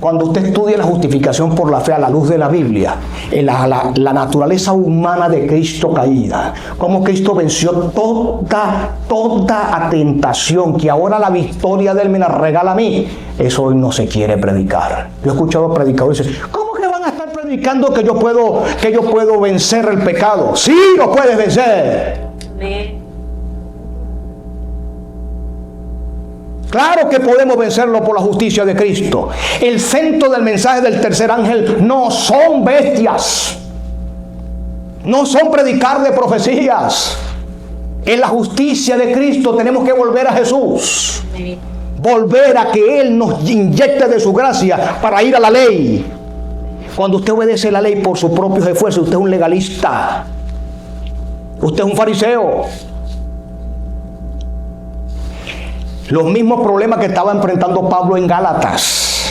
Cuando usted estudia la justificación por la fe a la luz de la Biblia, la naturaleza humana de Cristo caída, cómo Cristo venció toda tentación, que ahora la victoria de Él me la regala a mí, eso hoy no se quiere predicar. Yo he escuchado predicadores decir: ¿cómo que van a estar predicando que yo puedo vencer el pecado? Sí, lo puedes vencer. Amén. Claro que podemos vencerlo por la justicia de Cristo. El centro del mensaje del tercer ángel no son bestias, no son predicar de profecías. En la justicia de Cristo tenemos que volver a Jesús, volver a que Él nos inyecte de su gracia para ir a la ley. Cuando usted obedece la ley por sus propios esfuerzos, usted es un legalista, usted es un fariseo. Los mismos problemas que estaba enfrentando Pablo en Gálatas.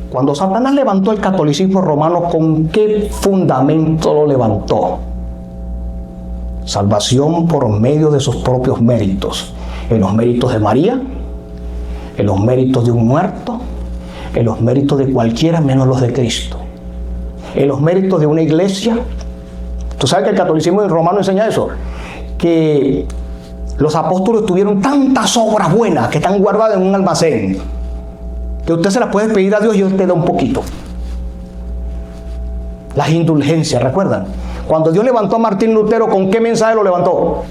Cuando Satanás levantó el catolicismo romano, ¿con qué fundamento lo levantó? Salvación por medio de sus propios méritos. En los méritos de María, en los méritos de un muerto, en los méritos de cualquiera menos los de Cristo. En los méritos de una iglesia. ¿Tú sabes que el catolicismo romano enseña eso? Que los apóstoles tuvieron tantas obras buenas que están guardadas en un almacén, que usted se las puede pedir a Dios y Dios te da un poquito. Las indulgencias, ¿recuerdan? Cuando Dios levantó a Martín Lutero, ¿con qué mensaje lo levantó?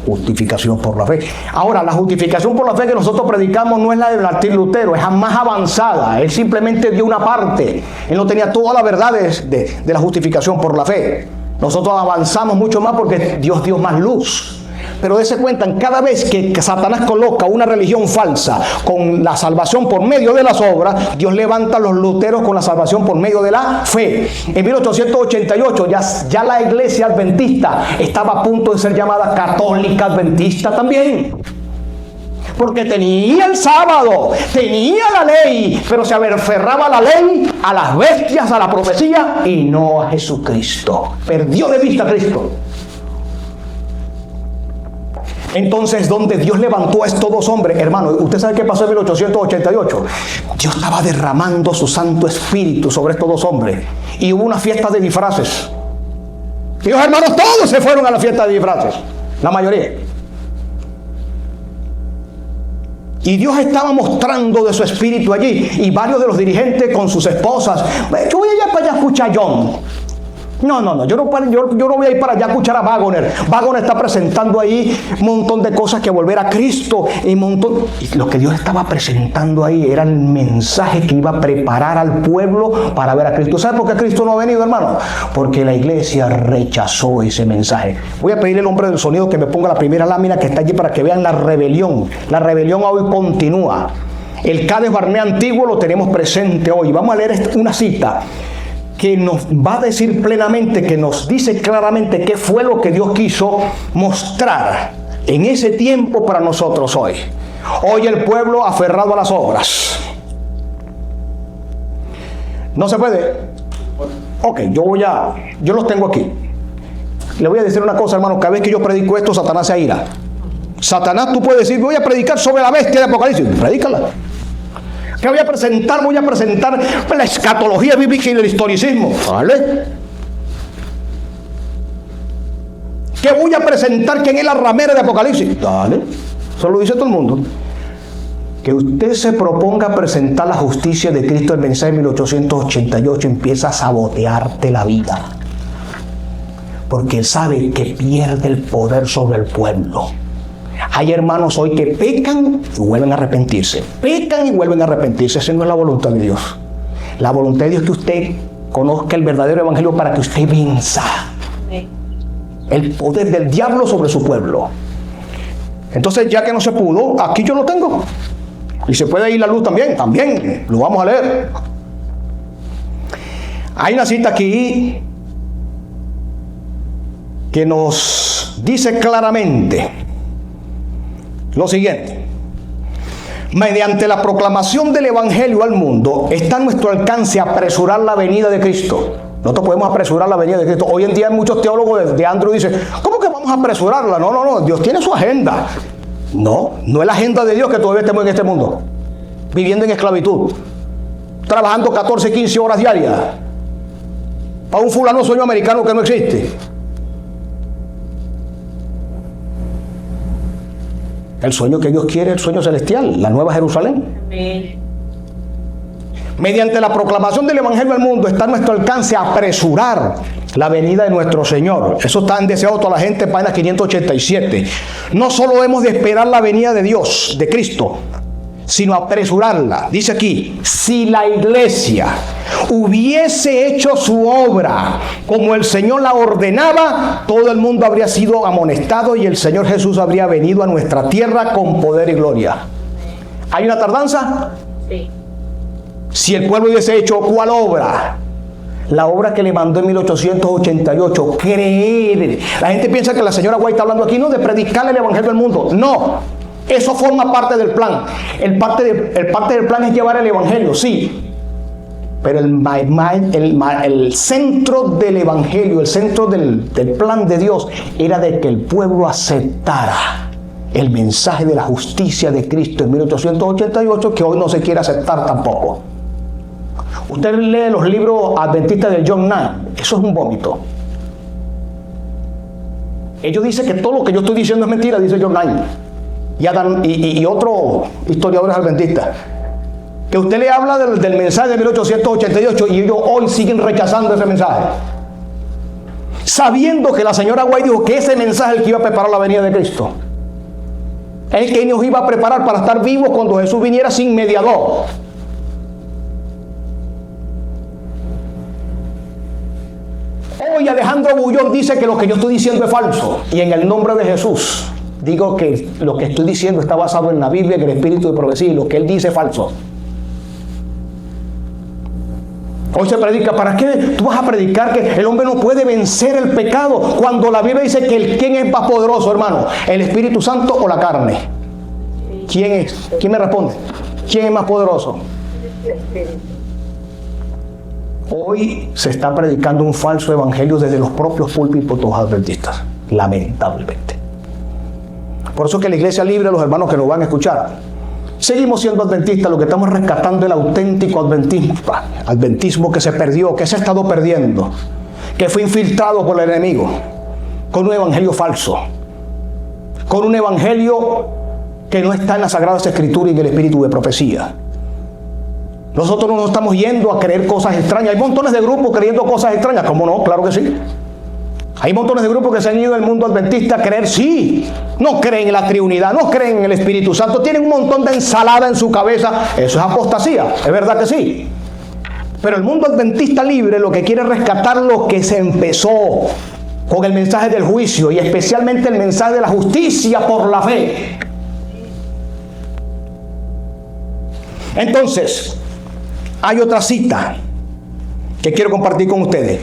Justificación por la fe. Ahora, la justificación por la fe que nosotros predicamos no es la de Martín Lutero, es más avanzada. Él simplemente dio una parte. Él no tenía todas las verdades de la justificación por la fe. Nosotros avanzamos mucho más porque Dios dio más luz. Pero dése cuenta, cada vez que Satanás coloca una religión falsa con la salvación por medio de las obras, Dios levanta a los luteros con la salvación por medio de la fe. En 1888 ya la iglesia adventista estaba a punto de ser llamada católica adventista también. Porque tenía el sábado, tenía la ley, pero se aferraba a la ley, a las bestias, a la profecía y no a Jesucristo. Perdió de vista a Cristo. Entonces, donde Dios levantó a estos dos hombres, hermano, ¿usted sabe qué pasó en 1888? Dios estaba derramando su Santo Espíritu sobre estos dos hombres. Y hubo una fiesta de disfraces. Y los hermanos todos se fueron a la fiesta de disfraces. La mayoría. Y Dios estaba mostrando de su espíritu allí. Y varios de los dirigentes con sus esposas. Yo voy allá para allá a escuchar a John. No, yo no voy a ir para allá a escuchar a Wagner. Wagner está presentando ahí un montón de cosas que volver a Cristo. Y lo que Dios estaba presentando ahí era el mensaje que iba a preparar al pueblo para ver a Cristo. ¿Sabe por qué Cristo no ha venido, hermano? Porque la iglesia rechazó ese mensaje. Voy a pedirle al hombre del sonido que me ponga la primera lámina que está allí para que vean la rebelión. La rebelión hoy continúa. El Cades Barnea antiguo lo tenemos presente hoy. Vamos a leer una cita que nos va a decir plenamente, que nos dice claramente qué fue lo que Dios quiso mostrar en ese tiempo para nosotros hoy. Hoy el pueblo aferrado a las obras. No se puede. Ok, yo los tengo aquí. Le voy a decir una cosa, hermano, cada vez que yo predico esto, Satanás se aira. Satanás, tú puedes decir, voy a predicar sobre la bestia de Apocalipsis. Predícala. ¿Qué voy a presentar? Voy a presentar la escatología bíblica y el historicismo. ¿Vale? ¿Qué voy a presentar? ¿Quién es la ramera de Apocalipsis? Dale. Eso lo dice todo el mundo. Que usted se proponga presentar la justicia de Cristo, el mensaje de 1888, empieza a sabotearte la vida. Porque él sabe que pierde el poder sobre el pueblo. Hay hermanos hoy que pecan y vuelven a arrepentirse. Pecan y vuelven a arrepentirse. Esa no es la voluntad de Dios. La voluntad de Dios es que usted conozca el verdadero evangelio para que usted venza el poder del diablo sobre su pueblo. Entonces, ya que no se pudo, aquí yo lo tengo. Y se puede ir la luz también. También lo vamos a leer. Hay una cita aquí que nos dice claramente lo siguiente: mediante la proclamación del evangelio al mundo está a nuestro alcance apresurar la venida de Cristo. Nosotros podemos apresurar la venida de Cristo. Hoy en día hay muchos teólogos de Andrew dicen, ¿cómo que vamos a apresurarla? No, Dios tiene su agenda. No es la agenda de Dios que todavía estemos en este mundo viviendo en esclavitud, trabajando 14, 15 horas diarias para un fulano sueño americano que no existe. El sueño que Dios quiere es el sueño celestial, la nueva Jerusalén. Amén. Mediante la proclamación del evangelio al mundo está a nuestro alcance apresurar la venida de nuestro Señor. Eso está deseado toda la gente, página 587. No solo hemos de esperar la venida de Dios, de Cristo, sino apresurarla. Dice aquí, si la iglesia hubiese hecho su obra como el Señor la ordenaba, todo el mundo habría sido amonestado y el Señor Jesús habría venido a nuestra tierra con poder y gloria. ¿Hay una tardanza? Sí. Si el pueblo hubiese hecho, ¿cuál obra? La obra que le mandó en 1888, creer. La gente piensa que la señora White está hablando aquí, no, de predicarle el evangelio al mundo. No. Eso forma parte del plan. El parte del plan es llevar el evangelio, sí. Pero el centro del evangelio, el centro del plan de Dios era de que el pueblo aceptara el mensaje de la justicia de Cristo en 1888, que hoy no se quiere aceptar tampoco. Usted lee los libros adventistas de John Knight, eso es un vómito. Ellos dicen que todo lo que yo estoy diciendo es mentira, dice John Knight. Y otros historiadores adventistas, que usted le habla del mensaje de 1888 y ellos hoy siguen rechazando ese mensaje, sabiendo que la señora White dijo que ese mensaje es el que iba a preparar la venida de Cristo, el que nos iba a preparar para estar vivos cuando Jesús viniera sin mediador. Hoy Alejandro Bullón dice que lo que yo estoy diciendo es falso, y en el nombre de Jesús digo que lo que estoy diciendo está basado en la Biblia, en el espíritu de profecía, y lo que él dice es falso. Hoy se predica, ¿para qué tú vas a predicar que el hombre no puede vencer el pecado? Cuando la Biblia dice que ¿quién es más poderoso, hermano? ¿El Espíritu Santo o la carne? ¿Quién es? ¿Quién me responde? ¿Quién es más poderoso? Hoy se está predicando un falso evangelio desde los propios púlpitos adventistas, lamentablemente. Por eso que la iglesia libre, los hermanos que nos van a escuchar, seguimos siendo adventistas. Lo que estamos rescatando es el auténtico adventismo que se perdió, que se ha estado perdiendo, que fue infiltrado por el enemigo, con un evangelio falso, con un evangelio que no está en las Sagradas Escrituras y en el espíritu de profecía. Nosotros no nos estamos yendo a creer cosas extrañas. Hay montones de grupos creyendo cosas extrañas. ¿Cómo no? Claro que sí. Hay montones de grupos que se han ido del mundo adventista a creer, sí. No creen en la Trinidad, no creen en el Espíritu Santo. Tienen un montón de ensalada en su cabeza. Eso es apostasía, es verdad que sí. Pero el mundo adventista libre lo que quiere es rescatar lo que se empezó con el mensaje del juicio, y especialmente el mensaje de la justicia por la fe. Entonces, hay otra cita que quiero compartir con ustedes.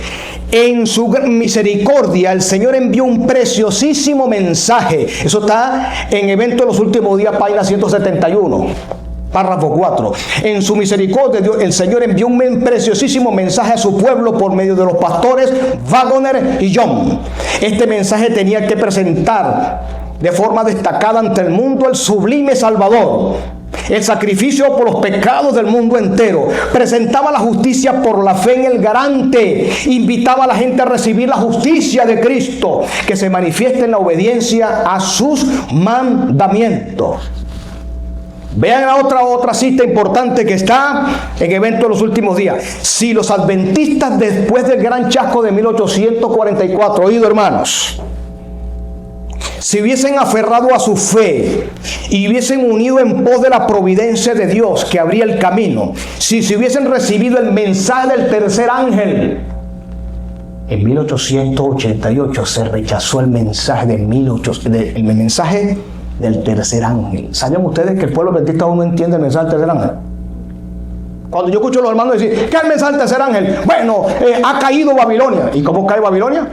En su misericordia el Señor envió un preciosísimo mensaje. Eso está en Eventos de los Últimos Días, página 171, párrafo 4. En su misericordia el Señor envió un preciosísimo mensaje a su pueblo por medio de los pastores Waggoner y Young. Este mensaje tenía que presentar de forma destacada ante el mundo el sublime Salvador, el sacrificio por los pecados del mundo entero. Presentaba la justicia por la fe en el garante. Invitaba a la gente a recibir la justicia de Cristo, que se manifiesta en la obediencia a sus mandamientos. Vean la otra cita importante que está en Eventos de los Últimos Días. Si los adventistas, después del gran chasco de 1844, oído hermanos, si hubiesen aferrado a su fe y hubiesen unido en pos de la providencia de Dios que abría el camino, si se hubiesen recibido el mensaje del tercer ángel, en 1888 se rechazó el mensaje el mensaje del tercer ángel. ¿Saben ustedes que el pueblo adventista aún no entiende el mensaje del tercer ángel? Cuando yo escucho a los hermanos decir, ¿qué es el mensaje del tercer ángel? Bueno, ha caído Babilonia. ¿Y cómo cae Babilonia?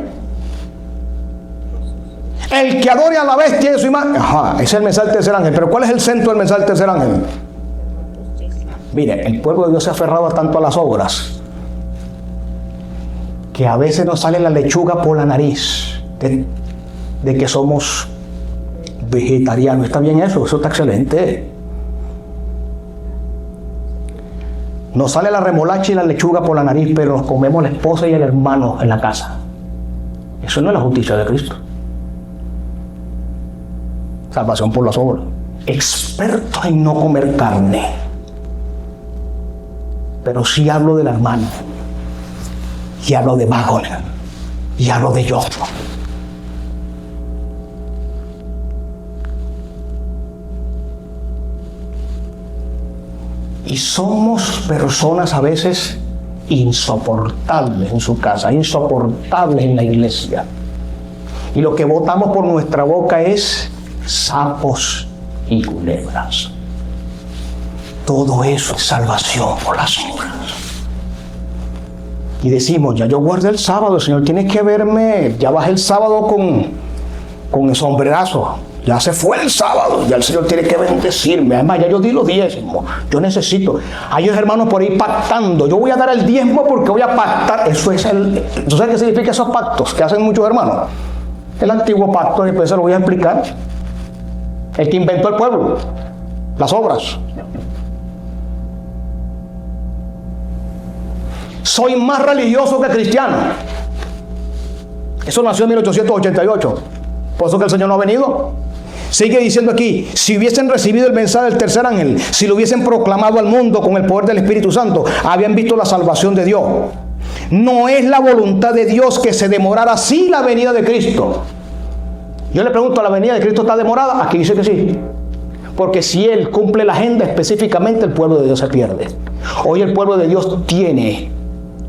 El que adore a la bestia de su imagen. Ajá, ese es el mensaje del tercer ángel. Pero ¿cuál es el centro del mensaje del tercer ángel? Mire, el pueblo de Dios se ha aferrado tanto a las obras que a veces nos sale la lechuga por la nariz de que somos vegetarianos. ¿Está bien eso? Eso está excelente. Nos sale la remolacha y la lechuga por la nariz, pero nos comemos la esposa y el hermano en la casa. Eso no es la justicia de Cristo. Salvación por las obras. Expertos en no comer carne. Pero sí hablo del hermano. Y hablo de Waggoner. Y hablo de Young. Y somos personas a veces insoportables en su casa, insoportables en la iglesia. Y lo que botamos por nuestra boca es sapos y culebras. Todo eso es salvación por las obras. Y decimos, ya yo guardé el sábado, el Señor tiene que verme, ya bajé el sábado con el sombrerazo, ya se fue el sábado, ya el Señor tiene que bendecirme. Además, ya yo di los diezmos, yo necesito. Hay unos hermanos por ahí pactando, yo voy a dar el diezmo porque voy a pactar. Eso es ¿tú sabes qué significa esos pactos que hacen muchos hermanos? El antiguo pacto, después se lo voy a explicar. El que inventó el pueblo, las obras. Soy más religioso que cristiano. Eso nació en 1888. Por eso que el Señor no ha venido. Sigue diciendo aquí, si hubiesen recibido el mensaje del tercer ángel, si lo hubiesen proclamado al mundo con el poder del Espíritu Santo, habían visto la salvación de Dios. No es la voluntad de Dios que se demorara así la venida de Cristo. Yo le pregunto, ¿la venida de Cristo está demorada? Aquí dice que sí. Porque si Él cumple la agenda específicamente, el pueblo de Dios se pierde. Hoy el pueblo de Dios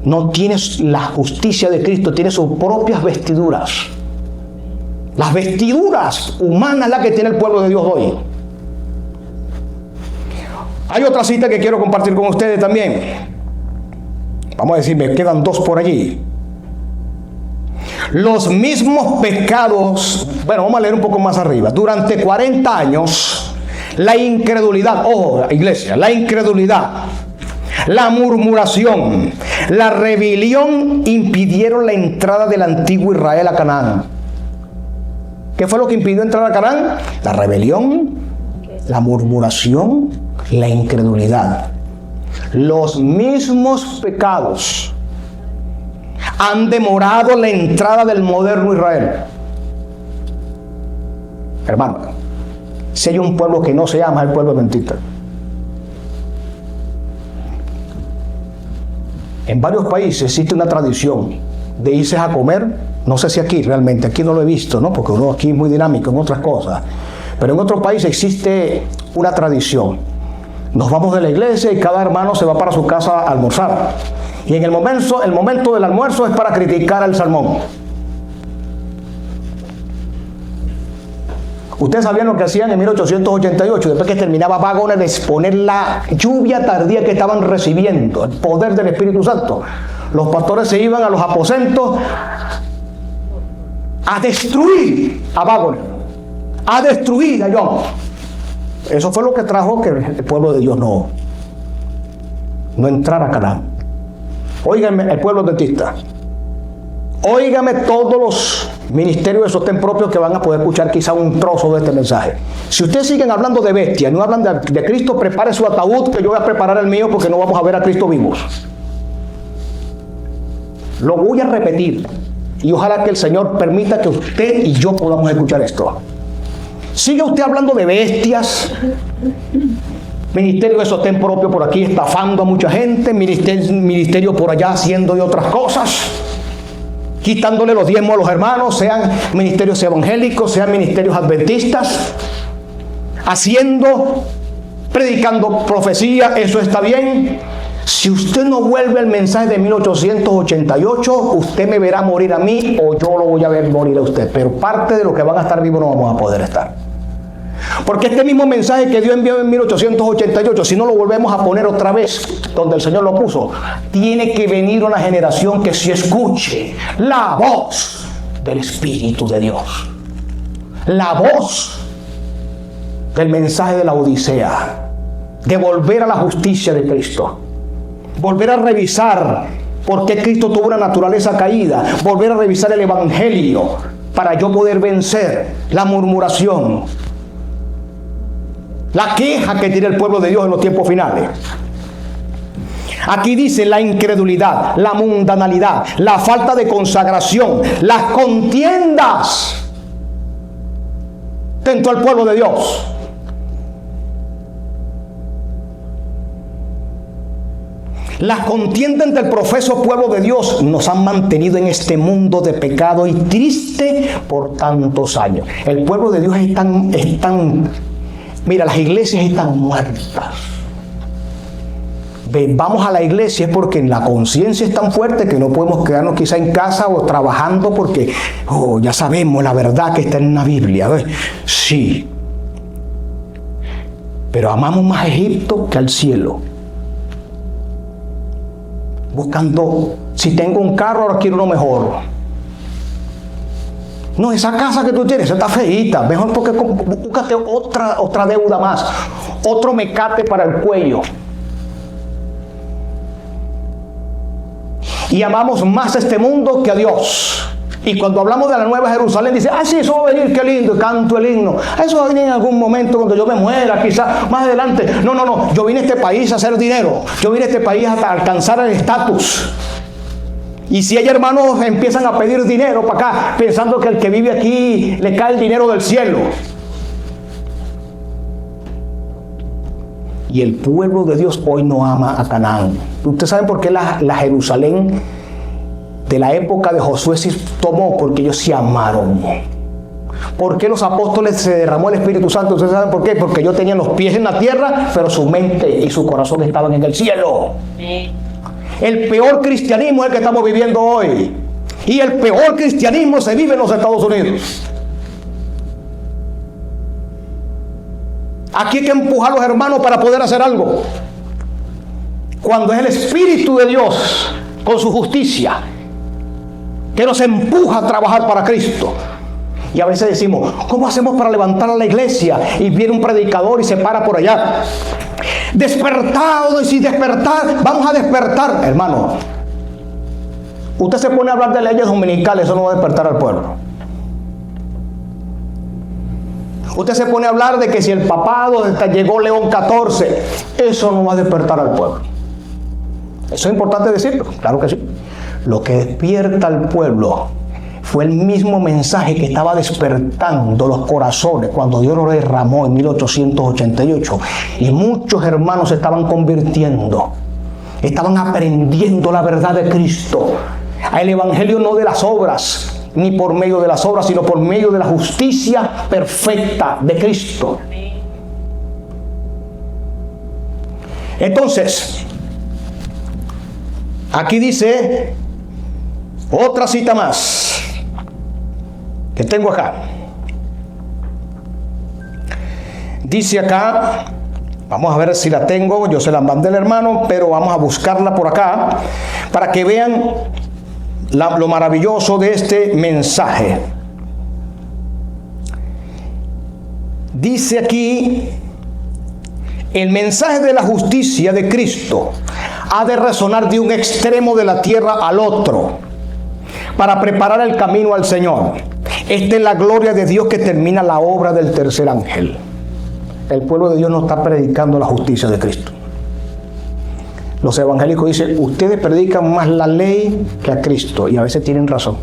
no tiene la justicia de Cristo, tiene sus propias vestiduras. Las vestiduras humanas las que tiene el pueblo de Dios hoy. Hay otra cita que quiero compartir con ustedes también. Vamos a decir, me quedan dos por allí. Los mismos pecados, bueno, vamos a leer un poco más arriba. Durante 40 años, la incredulidad, ojo, iglesia, la incredulidad, la murmuración, la rebelión impidieron la entrada del antiguo Israel a Canaán. ¿Qué fue lo que impidió entrar a Canaán? La rebelión, la murmuración, la incredulidad. Los mismos pecados han demorado la entrada del moderno Israel. Hermano, si hay un pueblo que no se llama el pueblo adventista. En varios países existe una tradición de irse a comer, no sé si aquí realmente, aquí no lo he visto, ¿no? Porque uno aquí es muy dinámico en otras cosas, pero en otros países existe una tradición. Nos vamos de la iglesia y cada hermano se va para su casa a almorzar. Y en el momento del almuerzo es para criticar al salmón. Ustedes sabían lo que hacían en 1888, después que terminaba Wagner de exponer la lluvia tardía que estaban recibiendo, el poder del Espíritu Santo. Los pastores se iban a los aposentos a destruir a Wagner, a destruir a John. Eso fue lo que trajo que el pueblo de Dios no entrara a Canaán. Óigame, el pueblo adventista. Óigame todos los ministerios de sostén propio que van a poder escuchar quizá un trozo de este mensaje. Si ustedes siguen hablando de bestias, no hablan de Cristo, prepare su ataúd que yo voy a preparar el mío porque no vamos a ver a Cristo vivos. Lo voy a repetir y ojalá que el Señor permita que usted y yo podamos escuchar esto. Sigue usted hablando de bestias, ministerio de sostén propio por aquí estafando a mucha gente, ministerio por allá haciendo de otras cosas, quitándole los diezmos a los hermanos, sean ministerios evangélicos, sean ministerios adventistas, predicando profecía, eso está bien. Si usted no vuelve al mensaje de 1888, usted me verá morir a mí o yo lo voy a ver morir a usted. Pero parte de lo que van a estar vivos no vamos a poder estar. Porque este mismo mensaje que Dios envió en 1888, si no lo volvemos a poner otra vez donde el Señor lo puso, tiene que venir una generación que sí escuche la voz del Espíritu de Dios. La voz del mensaje de la Odisea, de volver a la justicia de Cristo. Volver a revisar por qué Cristo tuvo una naturaleza caída. Volver a revisar el Evangelio para yo poder vencer la murmuración, la queja que tiene el pueblo de Dios en los tiempos finales. Aquí dice la incredulidad, la mundanalidad, la falta de consagración, las contiendas dentro del pueblo de Dios. Las contiendas entre el profeso pueblo de Dios nos han mantenido en este mundo de pecado y triste por tantos años. El pueblo de Dios mira, las iglesias están muertas. Vamos a la iglesia es porque la conciencia es tan fuerte que no podemos quedarnos quizá en casa o trabajando porque ya sabemos la verdad que está en la Biblia. Sí. Pero amamos más a Egipto que al cielo. Buscando, si tengo un carro, ahora quiero uno mejor. No, esa casa que tú tienes, esa está feíta. Mejor porque búscate otra deuda más. Otro mecate para el cuello. Y amamos más este mundo que a Dios. Y cuando hablamos de la Nueva Jerusalén, dice, sí, eso va a venir, qué lindo, canto el himno. Eso va a venir en algún momento cuando yo me muera, quizás más adelante. No, yo vine a este país a hacer dinero. Yo vine a este país hasta alcanzar el estatus. Y si hay hermanos empiezan a pedir dinero para acá, pensando que el que vive aquí le cae el dinero del cielo. Y el pueblo de Dios hoy no ama a Canaán. ¿Ustedes saben por qué la Jerusalén de la época de Josué se tomó? Porque ellos se amaron. ¿Por qué los apóstoles se derramó el Espíritu Santo? ¿Ustedes saben por qué? Porque ellos tenían los pies en la tierra, pero su mente y su corazón estaban en el cielo. El peor cristianismo es el que estamos viviendo hoy. Y el peor cristianismo se vive en los Estados Unidos. Aquí hay que empujar a los hermanos para poder hacer algo. Cuando es el Espíritu de Dios con su justicia que nos empuja a trabajar para Cristo. Y a veces decimos, ¿cómo hacemos para levantar a la iglesia? Y viene un predicador y se para por allá. Despertados y despertar, vamos a despertar. Hermano, usted se pone a hablar de leyes dominicales, eso no va a despertar al pueblo. Usted se pone a hablar de que si el papado llegó León XIV, eso no va a despertar al pueblo. Eso es importante decirlo, claro que sí. Lo que despierta al pueblo fue el mismo mensaje que estaba despertando los corazones cuando Dios lo derramó en 1888. Y muchos hermanos se estaban convirtiendo, estaban aprendiendo la verdad de Cristo. El evangelio no de las obras, ni por medio de las obras, sino por medio de la justicia perfecta de Cristo. Entonces, aquí dice otra cita más que tengo acá. Dice acá, vamos a ver si la tengo, yo se la mandé al hermano, pero vamos a buscarla por acá para que vean lo maravilloso de este mensaje. Dice aquí, el mensaje de la justicia de Cristo ha de resonar de un extremo de la tierra al otro para preparar el camino al Señor. Esta es la gloria de Dios que termina la obra del tercer ángel. El pueblo de Dios no está predicando la justicia de Cristo. Los evangélicos dicen, ustedes predican más la ley que a Cristo, y a veces tienen razón.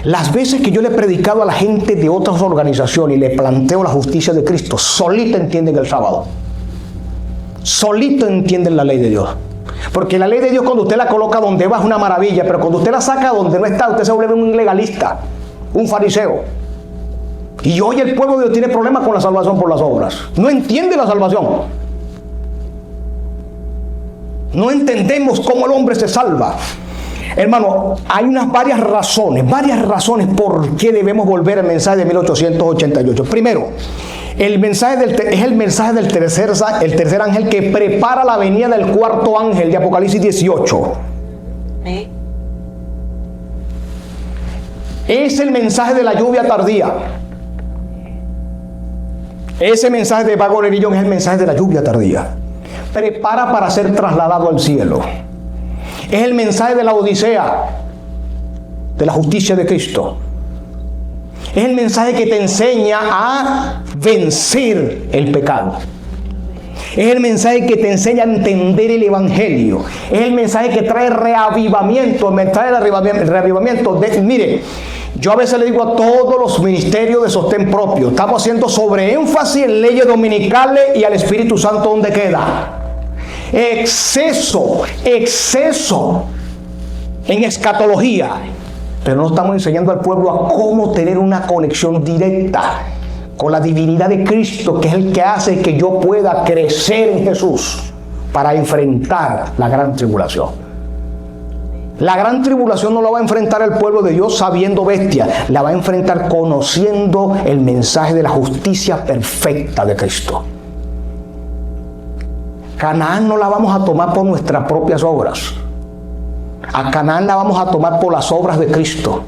Las veces que yo le he predicado a la gente de otras organizaciones y le planteo la justicia de Cristo, solito entienden el sábado. Solito entienden la ley de Dios. Porque la ley de Dios, cuando usted la coloca donde va, es una maravilla, pero cuando usted la saca donde no está, usted se vuelve un legalista, un fariseo. Y hoy el pueblo de Dios tiene problemas con la salvación por las obras. No entiende la salvación. No entendemos cómo el hombre se salva. Hermano, hay varias razones por qué debemos volver al mensaje de 1888. Primero, el mensaje es el mensaje del tercer ángel que prepara la venida del cuarto ángel de Apocalipsis 18. Es el mensaje de la lluvia tardía. Ese mensaje de Vago Nerillón es el mensaje de la lluvia tardía. Prepara para ser trasladado al cielo. Es el mensaje de la odisea, de la justicia de Cristo. Es el mensaje que te enseña a vencer el pecado. Es el mensaje que te enseña a entender el evangelio. Es el mensaje que trae reavivamiento. El mensaje de reavivamiento. Mire, yo a veces le digo a todos los ministerios de sostén propio, estamos haciendo sobreénfasis en leyes dominicales y al Espíritu Santo, ¿dónde queda? Exceso en escatología, pero no estamos enseñando al pueblo a cómo tener una conexión directa con la divinidad de Cristo, que es el que hace que yo pueda crecer en Jesús para enfrentar la gran tribulación. La gran tribulación no la va a enfrentar el pueblo de Dios sabiendo bestia, la va a enfrentar conociendo el mensaje de la justicia perfecta de Cristo. Canaán no la vamos a tomar por nuestras propias obras. A Canaán la vamos a tomar por las obras de Cristo.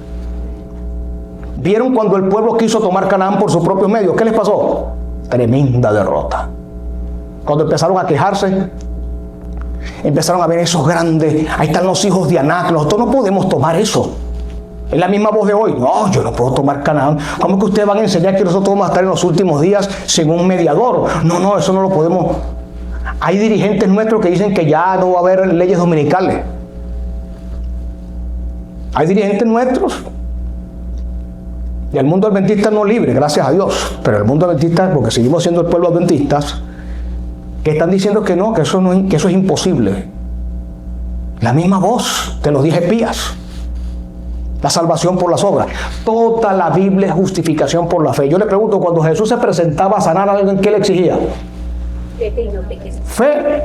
¿Vieron cuando el pueblo quiso tomar Canaán por sus propios medios? ¿Qué les pasó? Tremenda derrota. Cuando empezaron a quejarse, empezaron a ver esos grandes, ahí están los hijos de Anac, nosotros no podemos tomar eso. Es la misma voz de hoy. No, yo no puedo tomar Canaán. ¿Cómo que ustedes van a enseñar que nosotros vamos a estar en los últimos días sin un mediador? No, eso no lo podemos. Hay dirigentes nuestros que dicen que ya no va a haber leyes dominicales. Hay dirigentes nuestros. Y el mundo adventista no libre, gracias a Dios. Pero el mundo adventista, porque seguimos siendo el pueblo adventistas, que están diciendo que no, que eso es imposible. La misma voz de los 10 espías. La salvación por las obras. Toda la Biblia es justificación por la fe. Yo le pregunto, cuando Jesús se presentaba a sanar a alguien, ¿qué le exigía? Fe.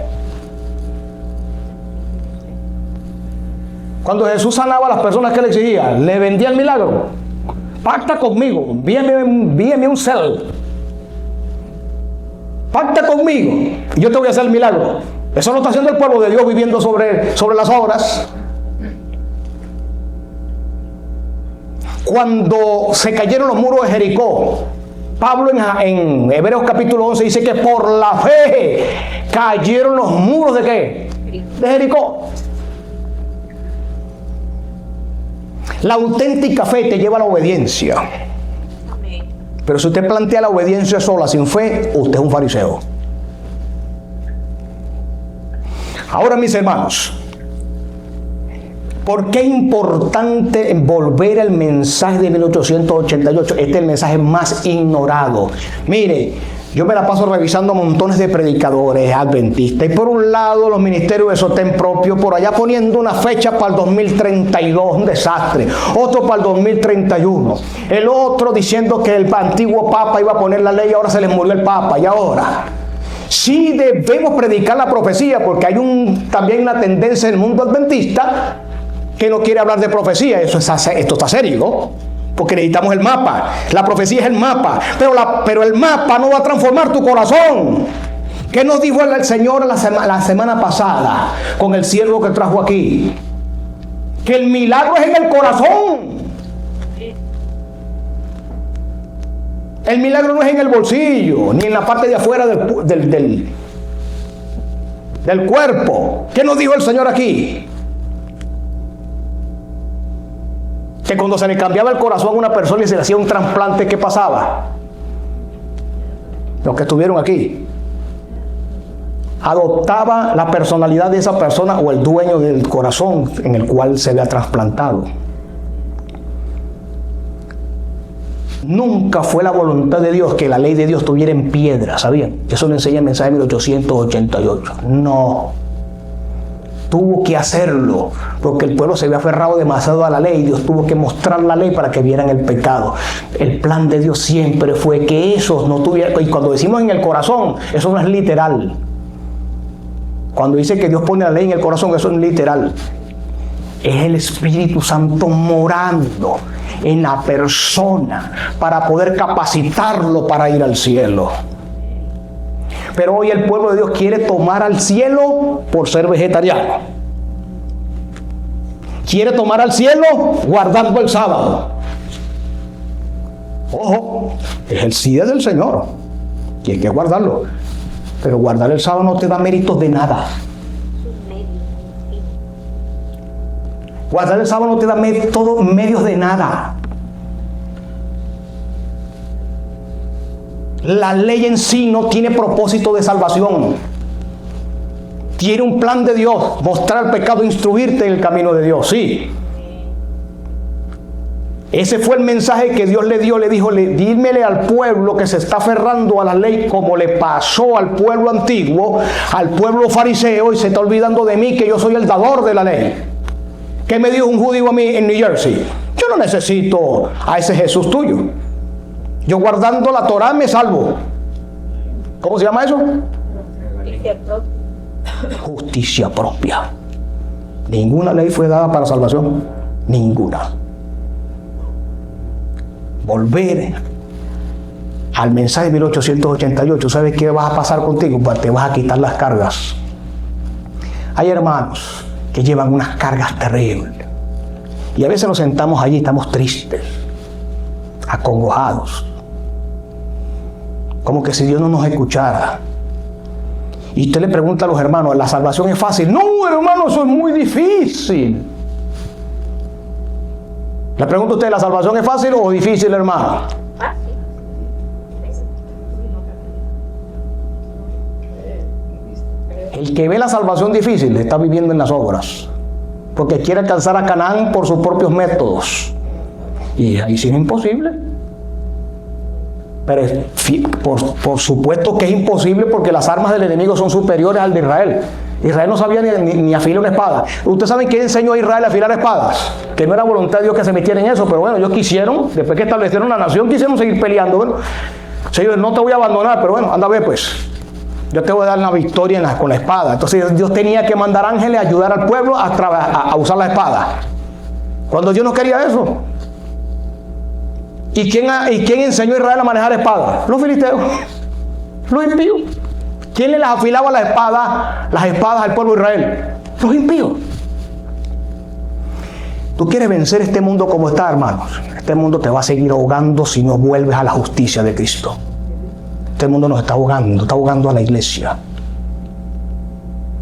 Cuando Jesús sanaba a las personas, ¿qué le exigía? Le vendía el milagro. Pacta conmigo, envíame un cel. conmigo y yo te voy a hacer el milagro. Eso lo está haciendo el pueblo de Dios viviendo sobre las obras. Cuando se cayeron los muros de Jericó, Pablo en Hebreos capítulo 11 dice que por la fe cayeron los muros ¿de qué? De Jericó. La auténtica fe te lleva a la obediencia. Pero si usted plantea la obediencia sola, sin fe, usted es un fariseo. Ahora, mis hermanos, ¿por qué es importante volver al mensaje de 1888? Este es el mensaje más ignorado. Mire, yo me la paso revisando montones de predicadores adventistas. Y por un lado, los ministerios de sostén propio, por allá poniendo una fecha para el 2032, un desastre. Otro para el 2031. El otro diciendo que el antiguo Papa iba a poner la ley, ahora se les murió el Papa. Y ahora, sí debemos predicar la profecía, porque hay también una tendencia en el mundo adventista que no quiere hablar de profecía. Esto está serio, porque necesitamos el mapa. La profecía es el mapa, pero el mapa no va a transformar tu corazón. ¿Qué nos dijo el Señor la semana pasada con el siervo que trajo aquí? Que el milagro es en el corazón. El milagro no es en el bolsillo, ni en la parte de afuera del cuerpo. ¿Qué nos dijo el Señor aquí? Que cuando se le cambiaba el corazón a una persona y se le hacía un trasplante, ¿qué pasaba? Los que estuvieron aquí. Adoptaba la personalidad de esa persona o el dueño del corazón en el cual se le ha trasplantado. Nunca fue la voluntad de Dios que la ley de Dios estuviera en piedra, ¿sabían? Eso lo enseña el mensaje de 1888. No. Tuvo que hacerlo, porque el pueblo se había aferrado demasiado a la ley. Dios tuvo que mostrar la ley para que vieran el pecado. El plan de Dios siempre fue que esos no tuvieran, y cuando decimos en el corazón, eso no es literal. Cuando dice que Dios pone la ley en el corazón, eso es literal. Es el Espíritu Santo morando en la persona para poder capacitarlo para ir al cielo. Pero hoy el pueblo de Dios quiere tomar al cielo por ser vegetariano. Quiere tomar al cielo guardando el sábado. Ojo, es el sí del Señor. Y hay que guardarlo. Pero guardar el sábado no te da méritos de nada. Guardar el sábado no te da medios de nada. La ley en sí no tiene propósito de salvación. Tiene un plan de Dios, mostrar el pecado, instruirte en el camino de Dios, sí. Ese fue el mensaje que Dios le dio, le dijo, dímele al pueblo que se está aferrando a la ley como le pasó al pueblo antiguo, al pueblo fariseo, y se está olvidando de mí, que yo soy el dador de la ley. ¿Qué me dijo un judío a mí en New Jersey? Yo no necesito a ese Jesús tuyo. Yo guardando la Torá me salvo. ¿Cómo se llama eso? Justicia propia. Ninguna ley fue dada para salvación. Ninguna. Volver al mensaje de 1888. ¿Sabes qué va a pasar contigo? Pues te vas a quitar las cargas. Hay hermanos que llevan unas cargas terribles. Y a veces nos sentamos allí y estamos tristes, acongojados. Como que si Dios no nos escuchara. Y usted le pregunta a los hermanos, ¿la salvación es fácil? No, hermano, eso es muy difícil. Le pregunto a usted, ¿la salvación es fácil o difícil, hermano? El que ve la salvación difícil está viviendo en las obras, porque quiere alcanzar a Canaán por sus propios métodos. Y ahí sí es imposible. Pero por supuesto que es imposible, porque las armas del enemigo son superiores al de Israel. Israel no sabía ni afilar una espada. ¿Ustedes saben quién enseñó a Israel a afilar espadas? Que no era voluntad de Dios que se metiera en eso, pero bueno, ellos quisieron, después que establecieron la nación, quisieron seguir peleando. Bueno, Señor, no te voy a abandonar, pero bueno, anda a ver pues. Yo te voy a dar la victoria con la espada. Entonces Dios tenía que mandar ángeles a ayudar al pueblo a usar la espada. Cuando Dios no quería eso. ¿Y quién enseñó a Israel a manejar espadas? Los filisteos, los impíos. ¿Quién le las afilaba las espadas al pueblo de Israel? Los impíos. Tú quieres vencer este mundo como está, hermanos. Este mundo te va a seguir ahogando si no vuelves a la justicia de Cristo. Este mundo nos está ahogando a la iglesia.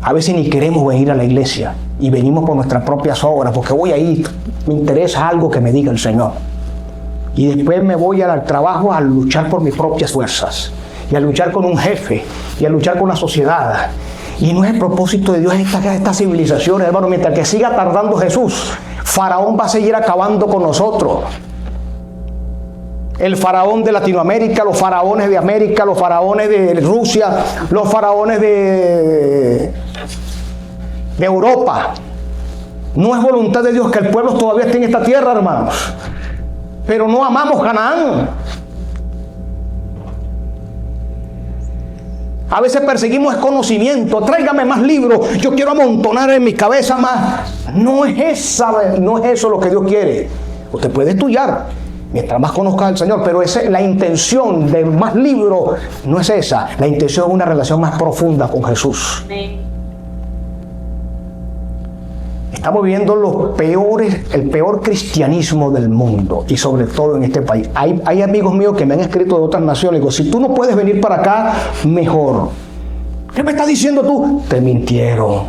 A veces ni queremos venir a la iglesia y venimos por nuestras propias obras, porque voy ahí, me interesa algo que me diga el Señor. Y después me voy al trabajo a luchar por mis propias fuerzas, y a luchar con un jefe, y a luchar con la sociedad. Y no es el propósito de Dios esta civilización, hermano. Mientras que siga tardando Jesús, Faraón va a seguir acabando con nosotros. El faraón de Latinoamérica, los faraones de América, los faraones de Rusia, los faraones de Europa. No es voluntad de Dios que el pueblo todavía esté en esta tierra, hermanos. Pero no amamos Canaán. A veces perseguimos el conocimiento. Tráigame más libros. Yo quiero amontonar en mi cabeza más. No es eso lo que Dios quiere. Usted puede estudiar mientras más conozca al Señor, pero la intención de más libros no es esa. La intención es una relación más profunda con Jesús. Estamos viviendo el peor cristianismo del mundo, y sobre todo en este país. Hay amigos míos que me han escrito de otras naciones. Digo, si tú no puedes venir para acá, mejor. ¿Qué me estás diciendo tú? Te mintieron.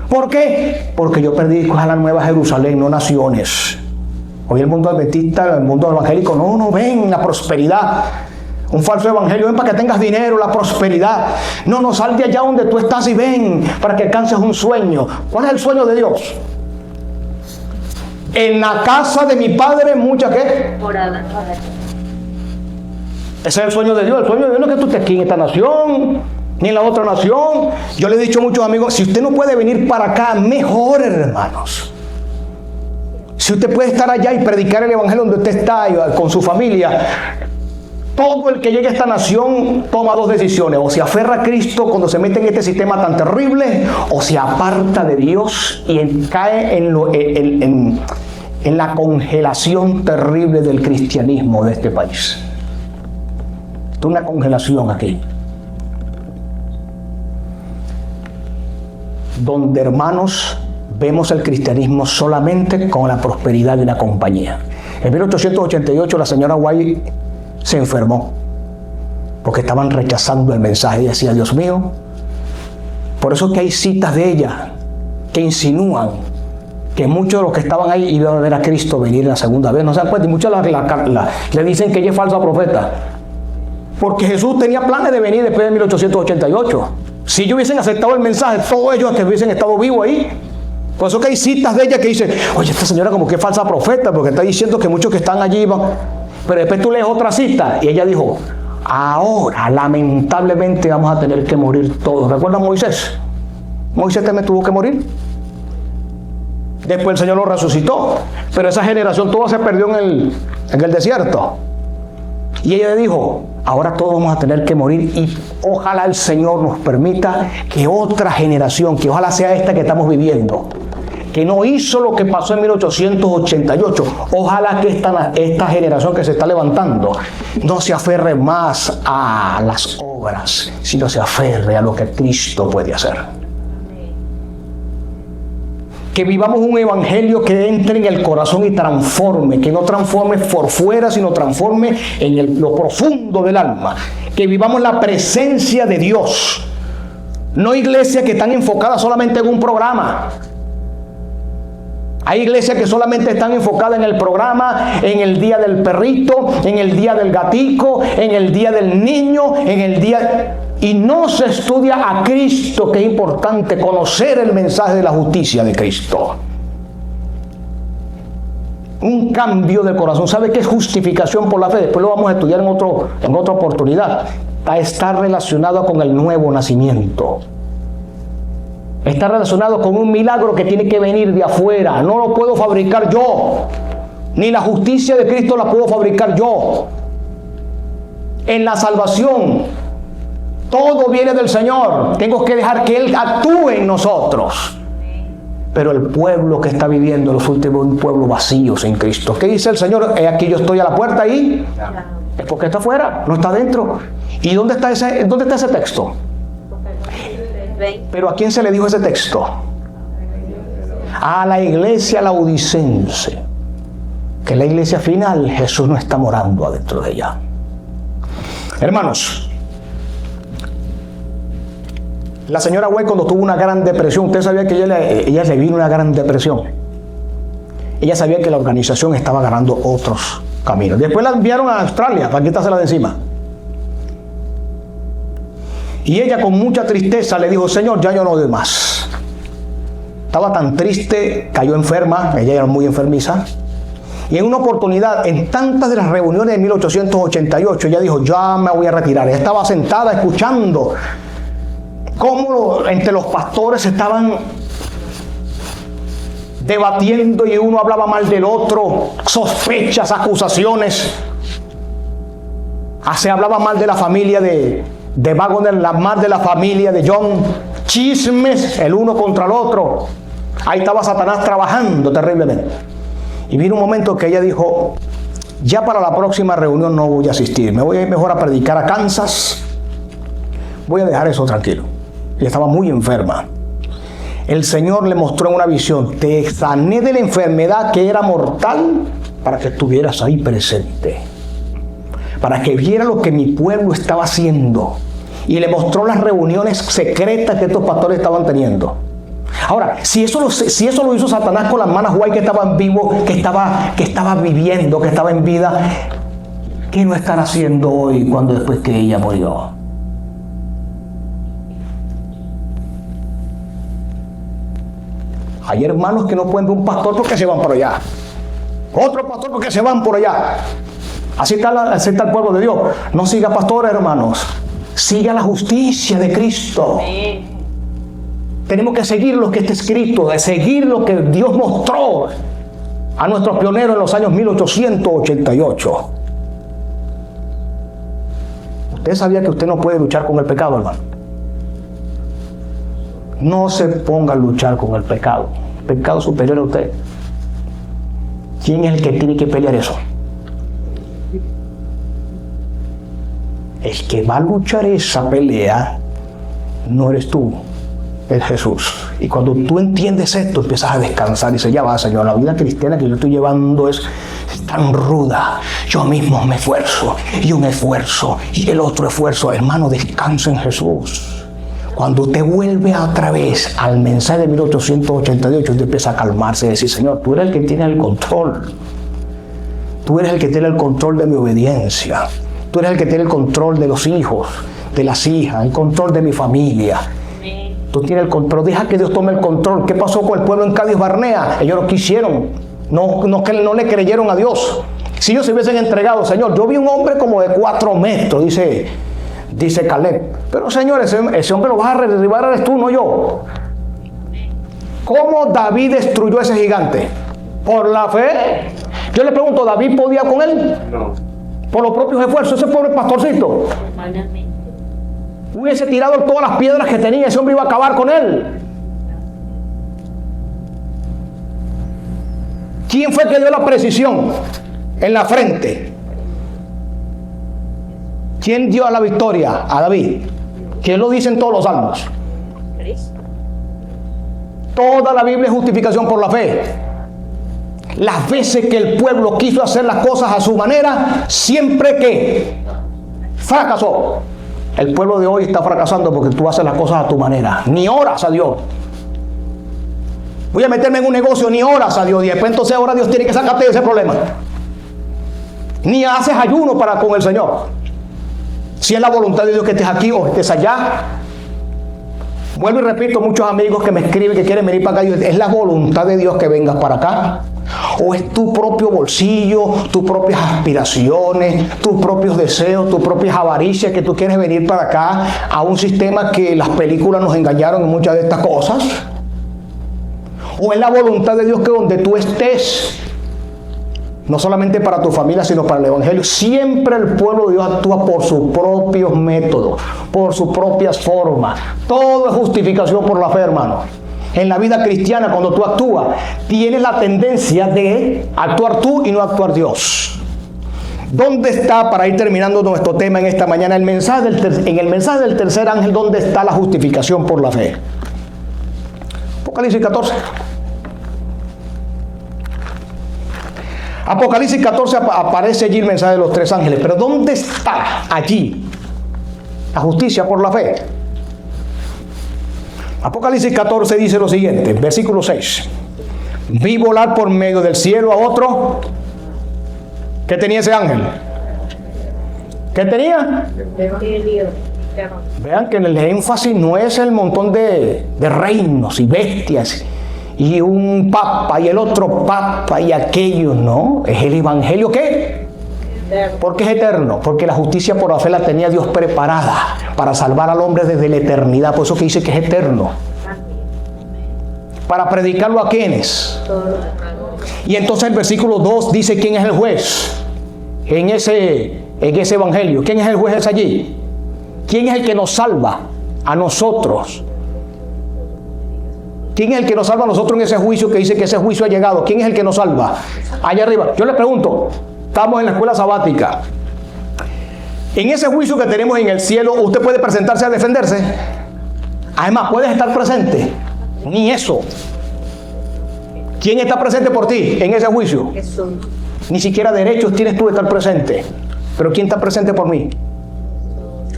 ¿Por qué? Porque yo perdí a la Nueva Jerusalén, no naciones. Hoy el mundo adventista, el mundo evangélico, no ven la prosperidad. Un falso evangelio, ven para que tengas dinero, la prosperidad. No, sal de allá donde tú estás y ven para que alcances un sueño. ¿Cuál es el sueño de Dios? En la casa de mi Padre muchas ¿qué? Moradas. Ese es el sueño de Dios. El sueño de Dios no es que tú estés aquí en esta nación, ni en la otra nación. Yo le he dicho a muchos amigos, si usted no puede venir para acá, mejor, hermanos. Si usted puede estar allá y predicar el evangelio donde usted está con su familia. Todo el que llegue a esta nación toma dos decisiones: o se aferra a Cristo cuando se mete en este sistema tan terrible, o se aparta de Dios y cae en la congelación terrible del cristianismo de este país. Esto es una congelación aquí, donde, hermanos, vemos el cristianismo solamente con la prosperidad de una compañía. En 1888 la señora White se enfermó porque estaban rechazando el mensaje y decía, Dios mío. Por eso que hay citas de ella que insinúan que muchos de los que estaban ahí iban a ver a Cristo venir la segunda vez. No se dan cuenta, y muchos le dicen que ella es falsa profeta, porque Jesús tenía planes de venir después de 1888. Si ellos hubiesen aceptado el mensaje, todos ellos que hubiesen estado vivos ahí. Por eso que hay citas de ella que dicen, oye, esta señora como que es falsa profeta, porque está diciendo que muchos que están allí van. Pero después tú lees otra cita y ella dijo, ahora lamentablemente vamos a tener que morir todos. ¿Recuerdan a Moisés? Moisés también tuvo que morir. Después el Señor lo resucitó, pero esa generación toda se perdió en el desierto. Y ella dijo, ahora todos vamos a tener que morir, y ojalá el Señor nos permita que otra generación, que ojalá sea esta que estamos viviendo, que no hizo lo que pasó en 1888, ojalá que esta generación que se está levantando no se aferre más a las obras, sino se aferre a lo que Cristo puede hacer. Que vivamos un evangelio que entre en el corazón y transforme, que no transforme por fuera, sino transforme en lo profundo del alma. Que vivamos la presencia de Dios. No iglesias que están enfocadas solamente en un programa. Hay iglesias que solamente están enfocadas en el programa, en el día del perrito, en el día del gatico, en el día del niño, en el día... Y no se estudia a Cristo, que es importante conocer el mensaje de la justicia de Cristo. Un cambio de corazón. ¿Sabe qué es justificación por la fe? Después lo vamos a estudiar en otra oportunidad. Está relacionado con el nuevo nacimiento. Está relacionado con un milagro que tiene que venir de afuera. No lo puedo fabricar yo. Ni la justicia de Cristo la puedo fabricar yo. En la salvación, todo viene del Señor. Tengo que dejar que Él actúe en nosotros. Pero el pueblo que está viviendo los últimos, un pueblo vacío sin Cristo. ¿Qué dice el Señor? Aquí yo estoy a la puerta y es porque está afuera, no está dentro. ¿Y dónde está ese texto? Pero ¿a quién se le dijo ese texto? A la iglesia laodicense. Que la iglesia final, Jesús no está morando adentro de ella. Hermanos, la señora White, cuando tuvo una gran depresión, usted sabía que ella le vino una gran depresión. Ella sabía que la organización estaba agarrando otros caminos. Después la enviaron a Australia para quitársela de encima. Y ella, con mucha tristeza, le dijo: Señor, ya yo no doy más. Estaba tan triste, cayó enferma, ella era muy enfermiza. Y en una oportunidad, en tantas de las reuniones de 1888, ella dijo: ya me voy a retirar. Ella estaba sentada escuchando cómo entre los pastores estaban debatiendo y uno hablaba mal del otro, sospechas, acusaciones. Se hablaba mal de la familia de Wagner, mal de la familia de John, chismes el uno contra el otro. Ahí estaba Satanás trabajando terriblemente. Y vino un momento que ella dijo: ya para la próxima reunión no voy a asistir, me voy a ir mejor a predicar a Kansas, voy a dejar eso tranquilo. Ella estaba muy enferma. El Señor le mostró en una visión: te sané de la enfermedad que era mortal para que estuvieras ahí presente, para que viera lo que mi pueblo estaba haciendo. Y le mostró las reuniones secretas que estos pastores estaban teniendo. Ahora, si eso lo hizo Satanás con las hermanas White, que estaban vivos, que estaba viviendo, que estaba en vida, ¿qué no están haciendo hoy después que ella murió? Hay hermanos que no pueden ver un pastor porque se van por allá. Otro pastor porque se van por allá. Así está el pueblo de Dios. No siga pastores, hermanos. Siga la justicia de Cristo. Amén. Tenemos que seguir lo que está escrito, de seguir lo que Dios mostró a nuestros pioneros en los años 1888. ¿Usted sabía que usted no puede luchar con el pecado, hermano? No se ponga a luchar con el pecado. El pecado superior a usted. ¿Quién es el que tiene que pelear eso? El que va a luchar esa pelea no eres tú, es Jesús. Y cuando tú entiendes esto, empiezas a descansar y dices: ya va, Señor, la vida cristiana que yo estoy llevando es tan ruda. Yo mismo me esfuerzo, y un esfuerzo, y el otro esfuerzo. Hermano, descansa en Jesús. Cuando usted vuelve otra vez al mensaje de 1888, usted empieza a calmarse y decir: Señor, tú eres el que tiene el control. Tú eres el que tiene el control de mi obediencia. Tú eres el que tiene el control de los hijos, de las hijas, el control de mi familia. Tú tienes el control. Deja que Dios tome el control. ¿Qué pasó con el pueblo en Cádiz Barnea? Ellos no quisieron. No le creyeron a Dios. Si ellos se hubiesen entregado: Señor, yo vi un hombre como de 4 metros, dice Caleb. Pero Señor, ese hombre lo vas a derribar, eres tú, no yo. ¿Cómo David destruyó a ese gigante? Por la fe. Yo le pregunto: ¿David podía con él? No. Por los propios esfuerzos. Ese pobre pastorcito hubiese tirado todas las piedras que tenía, ese hombre iba a acabar con él. ¿Quién fue que dio la precisión en la frente? ¿Quién dio la victoria? A David. ¿Quién lo dice en todos los salmos? Toda la Biblia es justificación por la fe. Las veces que el pueblo quiso hacer las cosas a su manera, siempre que fracasó. El pueblo de hoy está fracasando porque tú haces las cosas a tu manera. Ni oras a Dios. Voy a meterme en un negocio, ni oras a Dios. Y después entonces ahora Dios tiene que sacarte de ese problema. Ni haces ayuno con el Señor. Si es la voluntad de Dios que estés aquí o estés allá. Vuelvo y repito, muchos amigos que me escriben que quieren venir para acá. ¿Es la voluntad de Dios que vengas para acá? ¿O es tu propio bolsillo, tus propias aspiraciones, tus propios deseos, tus propias avaricias que tú quieres venir para acá a un sistema que las películas nos engañaron en muchas de estas cosas? ¿O es la voluntad de Dios que donde tú estés, no solamente para tu familia, sino para el Evangelio, siempre el pueblo de Dios actúa por sus propios métodos, por sus propias formas? Todo es justificación por la fe, hermano. En la vida cristiana, cuando tú actúas, tienes la tendencia de actuar tú y no actuar Dios. ¿Dónde está, para ir terminando nuestro tema en esta mañana, en el mensaje del tercer ángel, dónde está la justificación por la fe? Apocalipsis 14. Apocalipsis 14 aparece allí el mensaje de los tres ángeles, pero ¿dónde está allí la justicia por la fe? Apocalipsis 14 dice lo siguiente, versículo 6. Vi volar por medio del cielo a otro. ¿Qué tenía ese ángel? ¿Qué tenía? Vean que el énfasis no es el montón de reinos y bestias y un papa y el otro papa y aquello, no. Es el evangelio, ¿qué? Porque es eterno, porque la justicia por la fe la tenía Dios preparada para salvar al hombre desde la eternidad. Por eso que dice que es eterno. Para predicarlo a quienes. Y entonces el versículo 2 dice quién es el juez en ese evangelio. ¿Quién es el juez allí? ¿Quién es el que nos salva a nosotros? ¿Quién es el que nos salva a nosotros en ese juicio que dice que ese juicio ha llegado? ¿Quién es el que nos salva? Allá arriba. Yo le pregunto, estamos en la escuela sabática. En ese juicio que tenemos en el cielo, ¿usted puede presentarse a defenderse? Además, ¿puedes estar presente? Ni eso. ¿Quién está presente por ti en ese juicio? Jesús. Ni siquiera derechos tienes tú de estar presente. Pero ¿quién está presente por mí?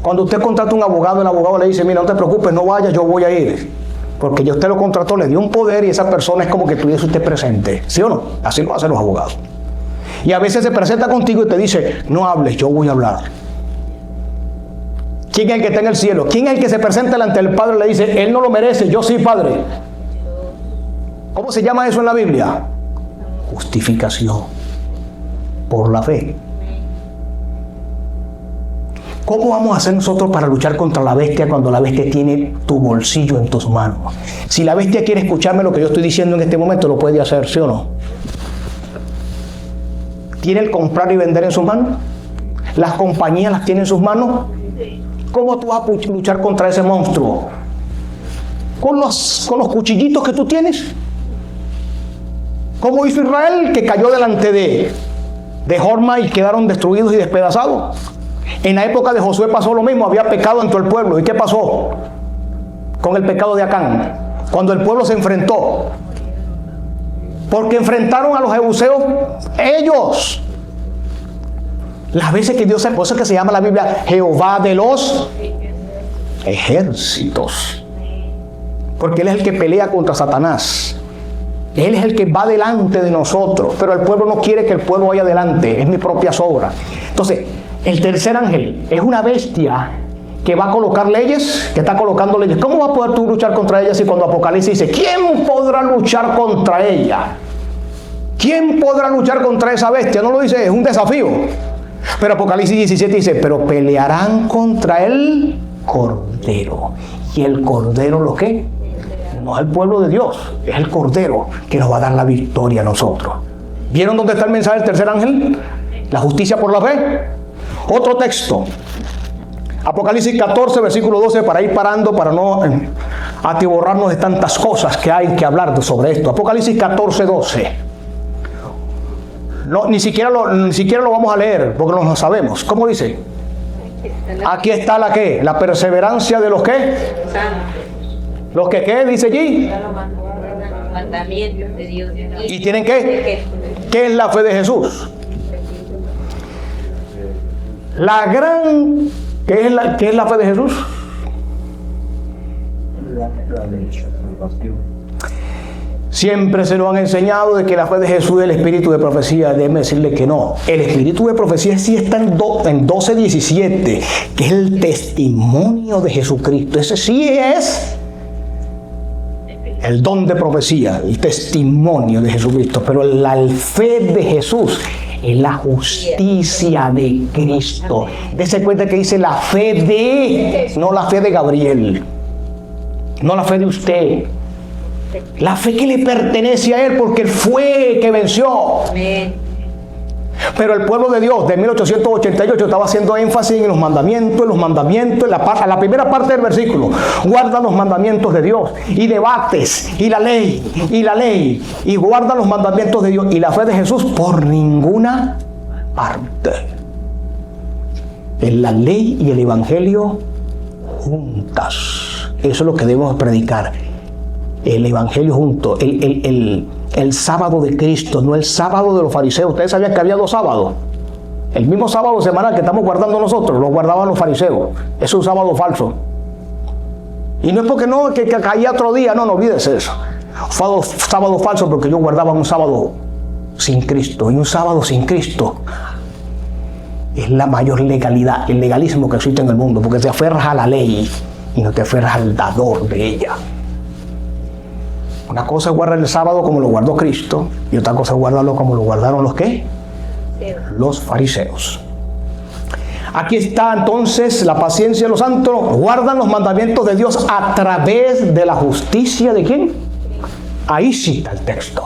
Cuando usted contrata a un abogado, el abogado le dice, mira, no te preocupes, no vayas, yo voy a ir. Porque ya usted lo contrató, le dio un poder y esa persona es como que tuviese usted presente. ¿Sí o no? Así lo hacen los abogados. Y a veces se presenta contigo y te dice, no hables, yo voy a hablar. ¿Quién es el que está en el cielo? ¿Quién es el que se presenta delante del Padre y le dice, él no lo merece, yo sí, Padre? ¿Cómo se llama eso en la Biblia? Justificación por la fe. ¿Cómo vamos a hacer nosotros para luchar contra la bestia cuando la bestia tiene tu bolsillo en tus manos? Si la bestia quiere escucharme lo que yo estoy diciendo en este momento, lo puede hacer, ¿sí o no? ¿Tiene el comprar y vender en sus manos? ¿Las compañías las tiene en sus manos? ¿Cómo tú vas a luchar contra ese monstruo? ¿Con los cuchillitos que tú tienes? ¿Cómo hizo Israel, que cayó delante de Jorma y quedaron destruidos y despedazados? En la época de Josué pasó lo mismo, había pecado en todo el pueblo. ¿Y qué pasó con el pecado de Acán? Cuando el pueblo se enfrentó, porque enfrentaron a los jebuseos ellos. Las veces que Dios, por eso es que se llama la Biblia Jehová de los ejércitos, porque Él es el que pelea contra Satanás. Él es el que va delante de nosotros, pero el pueblo no quiere que el pueblo vaya adelante, es mi propia sobra. Entonces, el tercer ángel es una bestia que va a colocar leyes, que está colocando leyes. ¿Cómo va a poder tú luchar contra ella si cuando Apocalipsis dice, ¿quién podrá luchar contra ella? ¿Quién podrá luchar contra esa bestia? No lo dice, es un desafío. Pero Apocalipsis 17 dice, pero pelearán contra el Cordero. ¿Y el Cordero lo qué? No es el pueblo de Dios, es el Cordero que nos va a dar la victoria a nosotros. ¿Vieron dónde está el mensaje del tercer ángel? La justicia por la fe. Otro texto, Apocalipsis 14, versículo 12, para ir parando, para no atiborrarnos de tantas cosas que hay que hablar sobre esto. Apocalipsis 14, 12. No, ni siquiera lo vamos a leer, porque no lo sabemos. ¿Cómo dice? Aquí está la ¿qué? La perseverancia de los ¿qué? ¿Los que qué? Dice allí. Mandamientos de Dios. ¿Y tienen qué? ¿Qué es la fe de Jesús? La gran, ¿qué es la fe de Jesús? Siempre se nos han enseñado de que la fe de Jesús es el espíritu de profecía. Déjeme decirle que no. El espíritu de profecía sí está en 12:17, que es el testimonio de Jesucristo. Ese sí es el don de profecía, el testimonio de Jesucristo. Pero la fe de Jesús es la justicia de Cristo. Dese cuenta que dice la fe de, no la fe de Gabriel, no la fe de usted, la fe que le pertenece a Él, porque Él fue que venció. Pero el pueblo de Dios de 1888 estaba haciendo énfasis en los mandamientos, en la primera parte del versículo. Guarda los mandamientos de Dios y debates y la ley y guarda los mandamientos de Dios y la fe de Jesús por ninguna parte. en la ley y el evangelio juntas. Eso es lo que debemos predicar. El evangelio junto. El sábado de Cristo, no el sábado de los fariseos. Ustedes sabían que había 2 sábados. El mismo sábado semanal que estamos guardando nosotros, lo guardaban los fariseos. Es un sábado falso. Y no es porque no, que caía otro día, no olvídese eso. Fue sábado falso porque yo guardaba un sábado sin Cristo. Y un sábado sin Cristo es la mayor legalidad, el legalismo que existe en el mundo, porque te aferras a la ley y no te aferras al dador de ella. Una cosa es guardar el sábado como lo guardó Cristo y otra cosa es guardarlo como lo guardaron los ¿qué? Los fariseos. Aquí está entonces la paciencia de los santos. Guardan los mandamientos de Dios a través de la justicia ¿de quién? Ahí cita el texto.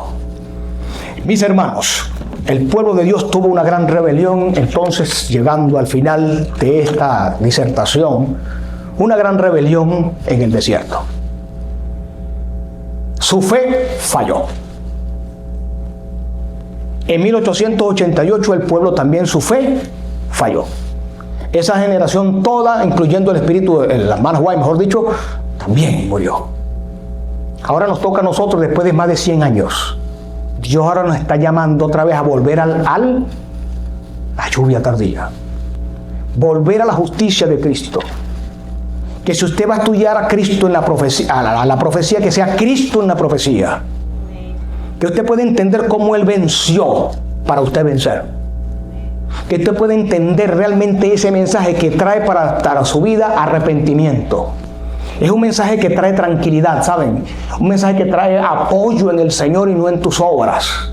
Mis hermanos, el pueblo de Dios tuvo una gran rebelión, entonces llegando al final de esta disertación, una gran rebelión en el desierto. Su fe falló. En 1888 el pueblo también su fe falló. Esa generación toda, incluyendo el espíritu de la hermana White, mejor dicho, también murió. Ahora nos toca a nosotros después de más de 100 años. Dios ahora nos está llamando otra vez a volver a la lluvia tardía. Volver a la justicia de Cristo. Que si usted va a estudiar a Cristo en la profecía, a la profecía, que sea Cristo en la profecía. Que usted pueda entender cómo Él venció para usted vencer. Que usted pueda entender realmente ese mensaje que trae para su vida arrepentimiento. Es un mensaje que trae tranquilidad, ¿saben? Un mensaje que trae apoyo en el Señor y no en tus obras.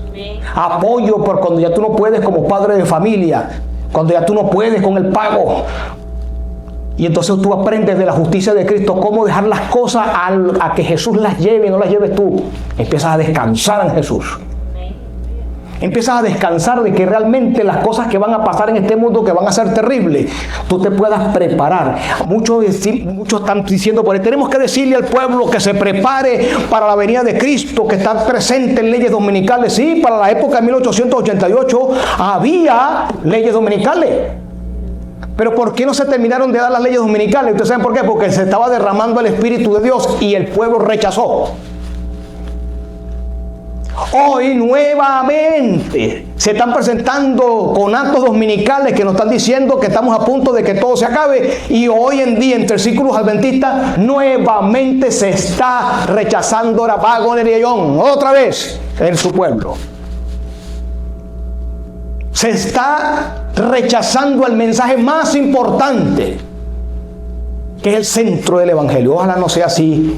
Apoyo por cuando ya tú no puedes como padre de familia, cuando ya tú no puedes con el pago. Y entonces tú aprendes de la justicia de Cristo cómo dejar las cosas a que Jesús las lleve, no las lleves tú. Empiezas a descansar en Jesús. Empiezas a descansar de que realmente las cosas que van a pasar en este mundo, que van a ser terribles, tú te puedas preparar. Muchos están diciendo por ahí, tenemos que decirle al pueblo que se prepare para la venida de Cristo, que está presente en leyes dominicales. Sí, para la época de 1888 había leyes dominicales. Pero ¿por qué no se terminaron de dar las leyes dominicales? ¿Ustedes saben por qué? Porque se estaba derramando el Espíritu de Dios y el pueblo rechazó. Hoy nuevamente se están presentando con actos dominicales que nos están diciendo que estamos a punto de que todo se acabe, y hoy en día entre círculos adventistas nuevamente se está rechazando la Wagner otra vez en su pueblo. Se está rechazando el mensaje más importante, que es el centro del Evangelio. Ojalá no sea así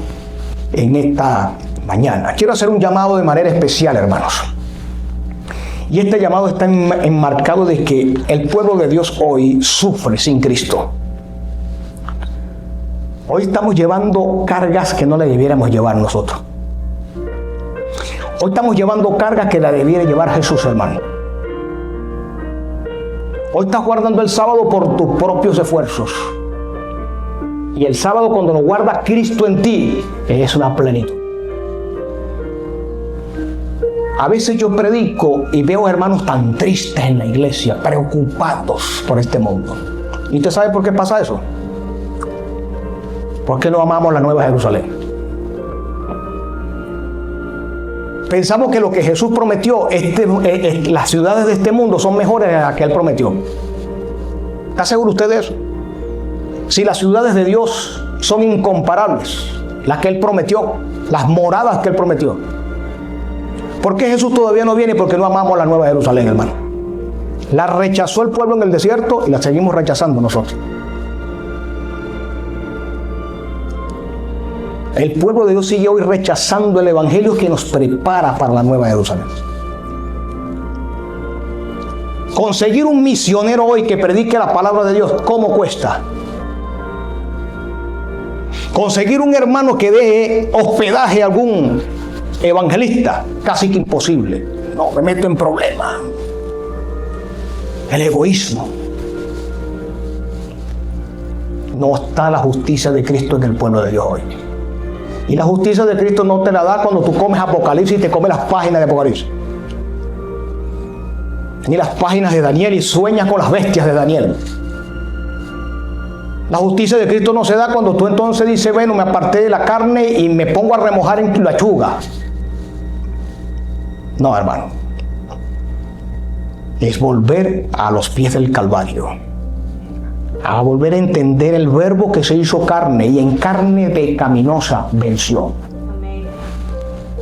en esta mañana. Quiero hacer un llamado de manera especial, hermanos. Y este llamado está enmarcado de que el pueblo de Dios hoy sufre sin Cristo. Hoy estamos llevando cargas que no le debiéramos llevar nosotros. Hoy estamos llevando cargas que la debiera llevar Jesús, hermano. Hoy estás guardando el sábado por tus propios esfuerzos. Y el sábado, cuando lo guarda Cristo en ti, es una plenitud. A veces yo predico y veo hermanos tan tristes en la iglesia, preocupados por este mundo. ¿Y usted sabe por qué pasa eso? Porque no amamos la Nueva Jerusalén. Pensamos que lo que Jesús prometió, las ciudades de este mundo son mejores a las que Él prometió. ¿Está seguro usted de eso? Si las ciudades de Dios son incomparables, las que Él prometió, las moradas que Él prometió. ¿Por qué Jesús todavía no viene? Porque no amamos la Nueva Jerusalén, hermano. La rechazó el pueblo en el desierto y la seguimos rechazando nosotros. El pueblo de Dios sigue hoy rechazando el Evangelio que nos prepara para la Nueva Jerusalén. Conseguir un misionero hoy que predique la palabra de Dios, ¿cómo cuesta? Conseguir un hermano que dé hospedaje a algún evangelista, casi que imposible. No, me meto en problemas. El egoísmo. No está la justicia de Cristo en el pueblo de Dios hoy. Y la justicia de Cristo no te la da cuando tú comes Apocalipsis y te comes las páginas de Apocalipsis. Ni las páginas de Daniel y sueñas con las bestias de Daniel. La justicia de Cristo no se da cuando tú entonces dices, bueno, me aparté de la carne y me pongo a remojar en tu lechuga. No, hermano. Es volver a los pies del Calvario. A volver a entender el verbo que se hizo carne y en carne pecaminosa venció.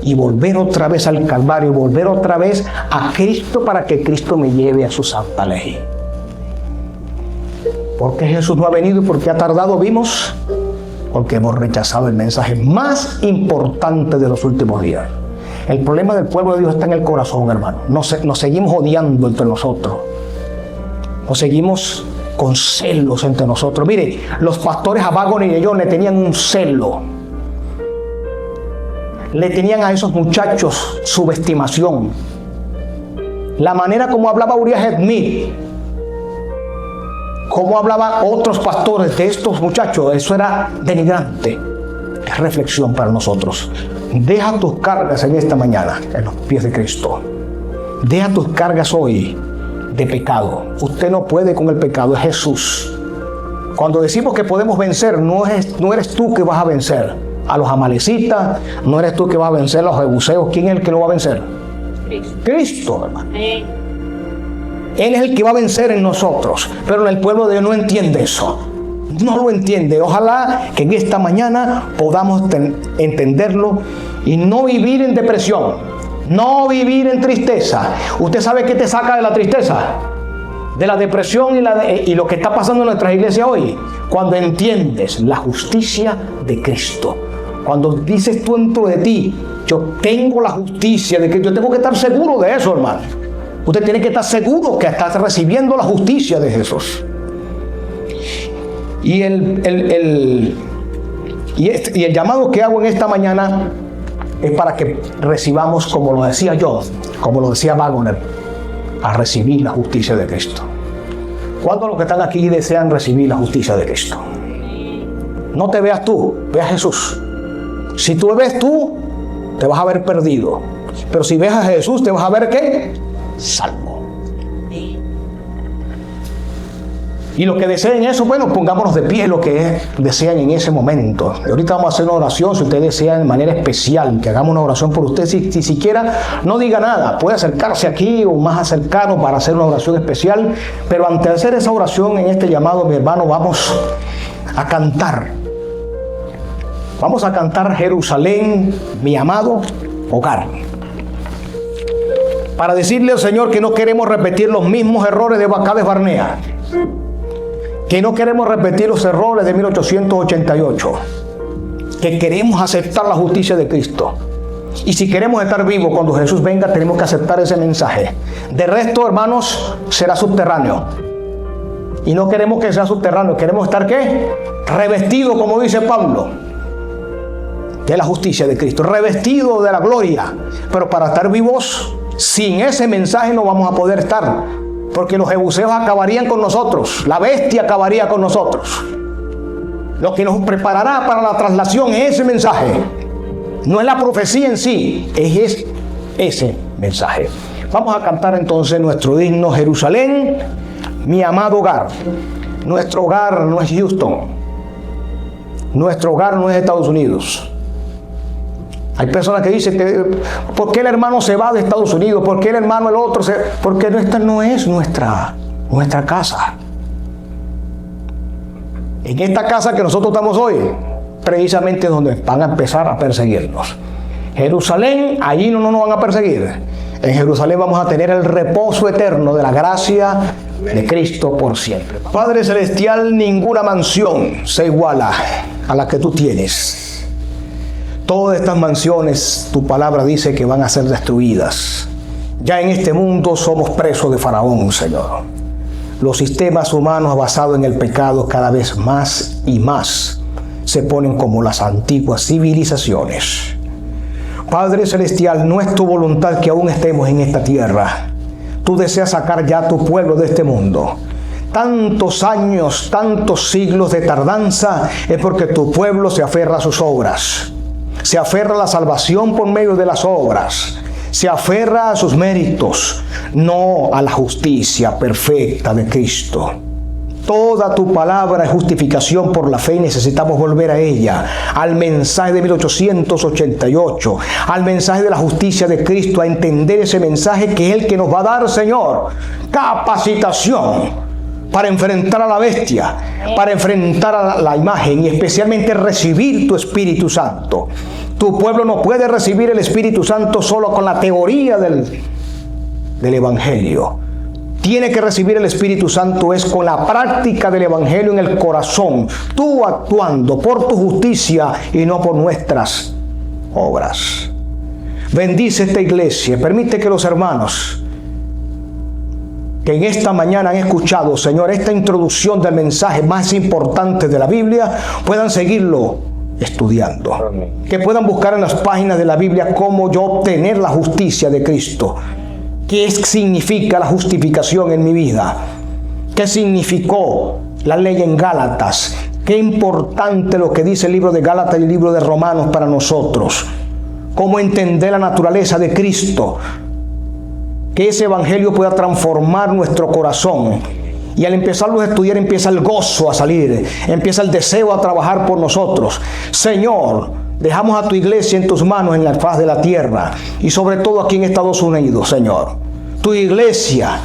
Y volver otra vez al Calvario, volver otra vez a Cristo para que Cristo me lleve a su santa ley. ¿Por qué Jesús no ha venido y por qué ha tardado? Vimos, porque hemos rechazado el mensaje más importante de los últimos días. El problema del pueblo de Dios está en el corazón, hermano. Nos seguimos odiando entre nosotros. Nos seguimos con celos entre nosotros. Mire, los pastores Abagón y Ellos le tenían un celo. Le tenían a esos muchachos subestimación. La manera como hablaba Uriah Smith, como hablaban otros pastores de estos muchachos, eso era denigrante. Es reflexión para nosotros. Deja tus cargas en esta mañana en los pies de Cristo. Deja tus cargas hoy de pecado. Usted no puede con el pecado, es Jesús. Cuando decimos que podemos vencer, no eres tú que vas a vencer a los amalecitas, no eres tú que vas a vencer a los jebuseos. ¿Quién es el que lo va a vencer? Cristo, hermano. Él es el que va a vencer en nosotros, pero el pueblo de Dios no entiende eso. No lo entiende. Ojalá que en esta mañana podamos entenderlo y no vivir en depresión, no vivir en tristeza. ¿Usted sabe qué te saca de la tristeza? De la depresión y lo que está pasando en nuestra iglesia hoy. Cuando entiendes la justicia de Cristo. Cuando dices tú dentro de ti, yo tengo la justicia de Cristo. Yo tengo que estar seguro de eso, hermano. Usted tiene que estar seguro que está recibiendo la justicia de Jesús. Y el llamado que hago en esta mañana es para que recibamos, como lo decía yo, como lo decía Wagner, a recibir la justicia de Cristo. ¿Cuántos de los que están aquí desean recibir la justicia de Cristo? No te veas tú, ve a Jesús. Si tú ves tú, te vas a ver perdido. Pero si ves a Jesús, te vas a ver ¿qué? Salvo. Y los que deseen eso, bueno, pongámonos de pie lo que desean en ese momento. Y ahorita vamos a hacer una oración, si usted desea de manera especial que hagamos una oración por usted, si siquiera no diga nada, puede acercarse aquí o más cercano para hacer una oración especial. Pero antes de hacer esa oración en este llamado, mi hermano, vamos a cantar. Vamos a cantar Jerusalén, mi amado hogar. Para decirle al Señor que no queremos repetir los mismos errores de Cades Barnea. Que no queremos repetir los errores de 1888. Que queremos aceptar la justicia de Cristo. Y si queremos estar vivos cuando Jesús venga, tenemos que aceptar ese mensaje. De resto, hermanos, será subterráneo. Y no queremos que sea subterráneo. Queremos estar, ¿qué? Revestido, como dice Pablo, de la justicia de Cristo. Revestido de la gloria. Pero para estar vivos, sin ese mensaje no vamos a poder estar. Porque los jebuseos acabarían con nosotros. La bestia acabaría con nosotros. Lo que nos preparará para la traslación es ese mensaje. No es la profecía en sí, es ese mensaje. Vamos a cantar entonces nuestro himno Jerusalén, mi amado hogar. Nuestro hogar no es Houston. Nuestro hogar no es Estados Unidos. Hay personas que dicen, ¿por qué el hermano se va de Estados Unidos? ¿Por qué el hermano el otro se...? Porque esta no es nuestra casa. En esta casa que nosotros estamos hoy, precisamente es donde van a empezar a perseguirnos. Jerusalén, allí no nos van a perseguir. En Jerusalén vamos a tener el reposo eterno de la gracia de Cristo por siempre. Padre Celestial, ninguna mansión se iguala a la que tú tienes. Todas estas mansiones, tu palabra dice que van a ser destruidas. Ya en este mundo somos presos de Faraón, Señor. Los sistemas humanos basados en el pecado cada vez más y más se ponen como las antiguas civilizaciones. Padre Celestial, no es tu voluntad que aún estemos en esta tierra. Tú deseas sacar ya a tu pueblo de este mundo. Tantos años, tantos siglos de tardanza es porque tu pueblo se aferra a sus obras. Se aferra a la salvación por medio de las obras. Se aferra a sus méritos, no a la justicia perfecta de Cristo. Toda tu palabra es justificación por la fe y necesitamos volver a ella, al mensaje de 1888, al mensaje de la justicia de Cristo, a entender ese mensaje que es el que nos va a dar, Señor, capacitación para enfrentar a la bestia, para enfrentar a la imagen y especialmente recibir tu Espíritu Santo. Tu pueblo no puede recibir el Espíritu Santo solo con la teoría del Evangelio. Tiene que recibir el Espíritu Santo es con la práctica del Evangelio en el corazón, tú actuando por tu justicia y no por nuestras obras. Bendice esta iglesia, permite que los hermanos que en esta mañana han escuchado, Señor, esta introducción del mensaje más importante de la Biblia, puedan seguirlo estudiando. Amén. Que puedan buscar en las páginas de la Biblia cómo yo obtener la justicia de Cristo. ¿Qué significa la justificación en mi vida? ¿Qué significó la ley en Gálatas? Qué importante lo que dice el libro de Gálatas y el libro de Romanos para nosotros. Cómo entender la naturaleza de Cristo. Que ese evangelio pueda transformar nuestro corazón. Y al empezarlo a estudiar empieza el gozo a salir. Empieza el deseo a trabajar por nosotros. Señor, dejamos a tu iglesia en tus manos en la faz de la tierra. Y sobre todo aquí en Estados Unidos, Señor. Tu iglesia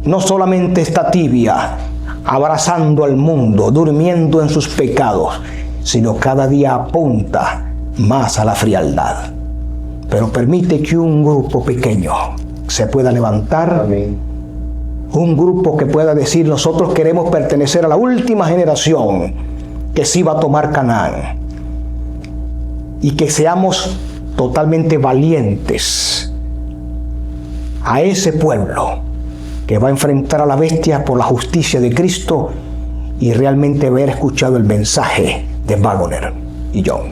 no solamente está tibia, abrazando al mundo, durmiendo en sus pecados, sino cada día apunta más a la frialdad. Pero permite que un grupo pequeño se pueda levantar. Amén. Un grupo que pueda decir, nosotros queremos pertenecer a la última generación que sí va a tomar Canaán. Y que seamos totalmente valientes a ese pueblo que va a enfrentar a la bestia por la justicia de Cristo y realmente haber escuchado el mensaje de Waggoner y John.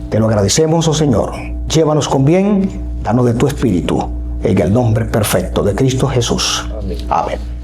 Te lo agradecemos, oh Señor. Llévanos con bien, danos de tu Espíritu, en el nombre perfecto de Cristo Jesús. Amén. Amén.